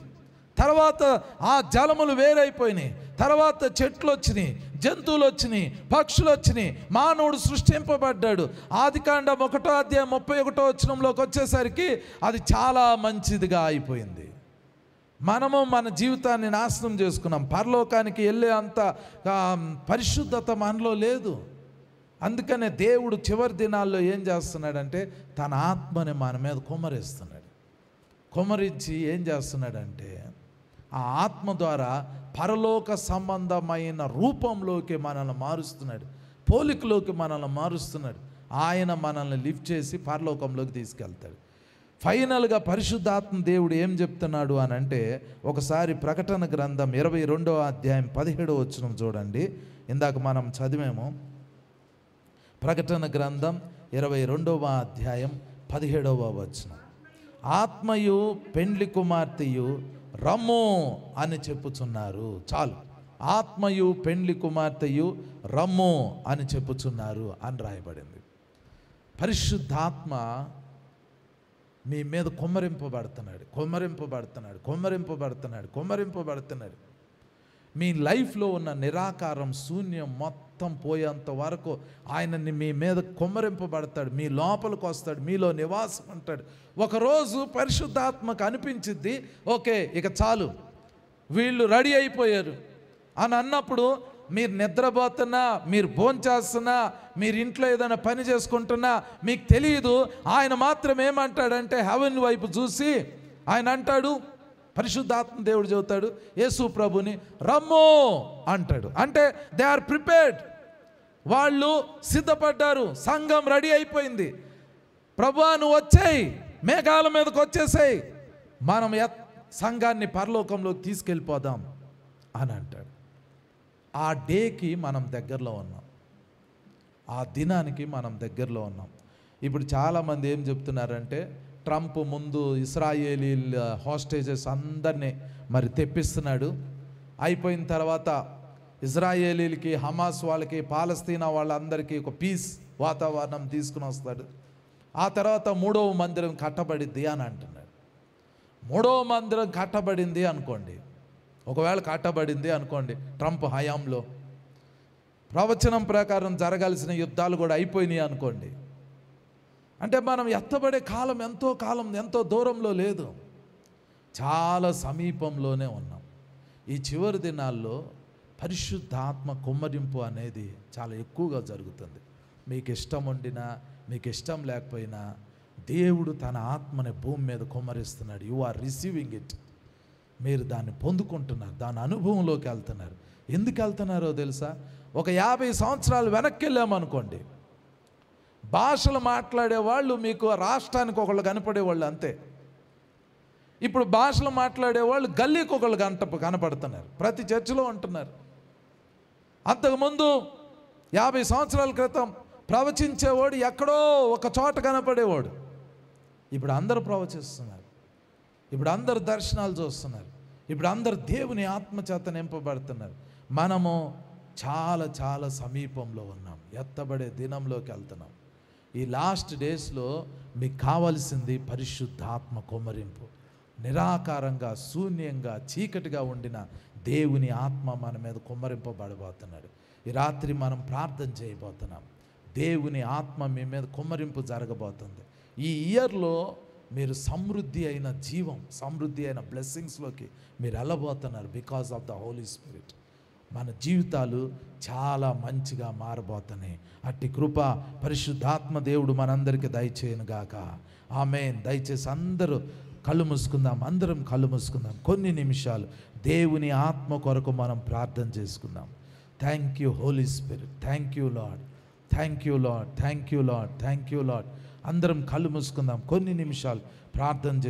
తర్వాత ఆ జలములు వేరైపోయినాయి. తర్వాత చెట్లు వచ్చినాయి, జంతువులు వచ్చినాయి, పక్షులు వచ్చినాయి, మానవుడు సృష్టింపబడ్డాడు. ఆదికాండం 1:31 వచ్చేసరికి అది చాలా మంచిదిగా అయిపోయింది. మనము మన జీవితాన్ని నాశనం చేసుకున్నాం. పరలోకానికి వెళ్ళే అంత పరిశుద్ధత మనలో లేదు. అందుకనే దేవుడు చివరి దినాల్లో ఏం చేస్తున్నాడంటే తన ఆత్మని మన మీద కుమ్మరిస్తున్నాడు. కుమ్మరించి ఏం చేస్తున్నాడంటే ఆ ఆత్మ ద్వారా పరలోక సంబంధమైన రూపంలోకి మనల్ని మారుస్తున్నాడు. పోలికలోకి మనల్ని మారుస్తున్నాడు. ఆయన మనల్ని లిఫ్ట్ చేసి పరలోకంలోకి తీసుకెళ్తాడు. ఫైనల్గా పరిశుద్ధాత్మ దేవుడు ఏం చెప్తున్నాడు అని అంటే, ఒకసారి ప్రకటన గ్రంథం 22వ అధ్యాయం 17వ వచనం చూడండి. ఇందాక మనం చదివాము. ప్రకటన గ్రంథం 22వ అధ్యాయం 17వ వచనం. ఆత్మయు పెండ్లి కుమార్తెయు రమ్ము అని చెప్పుచున్నారు. చాలు, ఆత్మయు పెండ్లి కుమార్తెయు రమ్ము అని చెప్పుచున్నారు అని రాయబడింది. పరిశుద్ధాత్మ మీ మీద కొమ్మరింపబడుతున్నాడు. మీ లైఫ్లో ఉన్న నిరాకారం, శూన్యం మొత్తం పోయేంత వరకు ఆయనని మీ మీద కొమ్మరింపబడతాడు. మీ లోపలికి వస్తాడు, మీలో నివాసం ఉంటాడు. ఒకరోజు పరిశుద్ధాత్మకు అనిపించిద్ది, ఓకే ఇక చాలు, వీళ్ళు రెడీ అయిపోయారు అని అన్నప్పుడు, మీరు నిద్రపోతున్నా, మీరు భోంచేస్తున్నా, మీరు ఇంట్లో ఏదైనా పని చేసుకుంటున్నా మీకు తెలియదు. ఆయన మాత్రం ఏమంటాడంటే, హెవెన్ వైపు చూసి ఆయన అంటాడు, పరిశుద్ధాత్మ దేవుడు చెబుతాడు యేసు ప్రభుని, రమ్మో అంటాడు. అంటే దే ఆర్ ప్రిపేర్డ్, వాళ్ళు సిద్ధపడ్డారు, సంఘం రెడీ అయిపోయింది. ప్రభువా నువ్వు వచ్చేయి, మేఘాల మీదకి వచ్చేసేయి, మనం సంఘాన్ని పరలోకంలోకి తీసుకెళ్ళిపోదాం అని అంటాడు. ఆ డేకి మనం దగ్గరలో ఉన్నాం, ఆ దినానికి మనం దగ్గరలో ఉన్నాం. ఇప్పుడు చాలామంది ఏం చెప్తున్నారంటే, ట్రంప్ ముందు ఇస్రాయేలీ హాస్టేజెస్ అందరినీ మరి తెప్పిస్తున్నాడు. అయిపోయిన తర్వాత ఇజ్రాయేలీలకి, హమాస్ వాళ్ళకి, పాలస్తీనా వాళ్ళందరికీ ఒక పీస్ వాతావరణం తీసుకుని వస్తాడు. ఆ తర్వాత 3వ మందిరం కట్టబడిద్ది అని అంటున్నాడు. 3వ మందిరం కట్టబడింది అనుకోండి, ఒకవేళ కట్టబడింది అనుకోండి, ట్రంప్ హయాంలో ప్రవచనం ప్రకారం జరగాల్సిన యుద్ధాలు కూడా అయిపోయినాయి అనుకోండి. అంటే మనం ఎత్తబడే కాలం ఎంతో దూరంలో లేదు, చాలా సమీపంలోనే ఉన్నాం. ఈ చివరి దినాల్లో పరిశుద్ధాత్మ కుమ్మరింపు అనేది చాలా ఎక్కువగా జరుగుతుంది. మీకు ఇష్టం ఉండినా మీకు ఇష్టం లేకపోయినా దేవుడు తన ఆత్మని భూమి మీద కుమ్మరిస్తున్నాడు. You are receiving it. మీరు దాన్ని పొందుకుంటున్నారు, దాని అనుభవంలోకి వెళ్తున్నారు. ఎందుకు వెళ్తున్నారో తెలుసా? ఒక 50 సంవత్సరాలు వెనక్కి వెళ్ళామనుకోండి, భాషలు మాట్లాడేవాళ్ళు మీకు రాష్ట్రానికి ఒకళ్ళు కనపడేవాళ్ళు అంతే. ఇప్పుడు భాషలు మాట్లాడేవాళ్ళు గల్లీకి ఒకళ్ళు కనపడుతున్నారు, ప్రతి చర్చిలో ఉంటున్నారు. అంతకుముందు 50 సంవత్సరాల క్రితం ప్రవచించేవాడు ఎక్కడో ఒక చోట కనపడేవాడు. ఇప్పుడు అందరూ ప్రవచిస్తున్నారు, ఇప్పుడు అందరు దర్శనాలు చూస్తున్నారు, ఇప్పుడు అందరు దేవుని ఆత్మచేత నింపబడుతున్నారు. మనము చాలా చాలా సమీపంలో ఉన్నాం, ఎత్తబడే దినంలోకి వెళ్తున్నాం. ఈ లాస్ట్ డేస్లో మీకు కావాల్సింది పరిశుద్ధాత్మ కుమ్మరింపు. నిరాకారంగా, శూన్యంగా, చీకటిగా ఉండిన దేవుని ఆత్మ మన మీద కుమ్మరింపబడబోతున్నాడు. ఈ రాత్రి మనం ప్రార్థన చేయబోతున్నాం. దేవుని ఆత్మ మీ మీద కుమ్మరింపు జరగబోతుంది. ఈ ఇయర్లో మీరు సమృద్ధి అయిన జీవం, సమృద్ధి అయిన బ్లెస్సింగ్స్లోకి మీరు వెళ్ళబోతున్నారు. Because of the holy spirit మన జీవితాలు చాలా మంచిగా మారబోతున్నాయి. అట్టి కృప పరిశుద్ధాత్మ దేవుడు మనందరికీ దయచేయను గాక. ఆమేన్. దయచేసి అందరూ కళ్ళు మూసుకుందాం, అందరం కళ్ళు మూసుకుందాం. కొన్ని నిమిషాలు దేవుని ఆత్మ కొరకు మనం ప్రార్థన చేసుకుందాం. Thank you Holy Spirit, thank you Lord, thank you Lord, thank you Lord, thank you Lord. అందరం కళ్ళు మూసుకుందాం, కొన్ని నిమిషాలు ప్రార్థన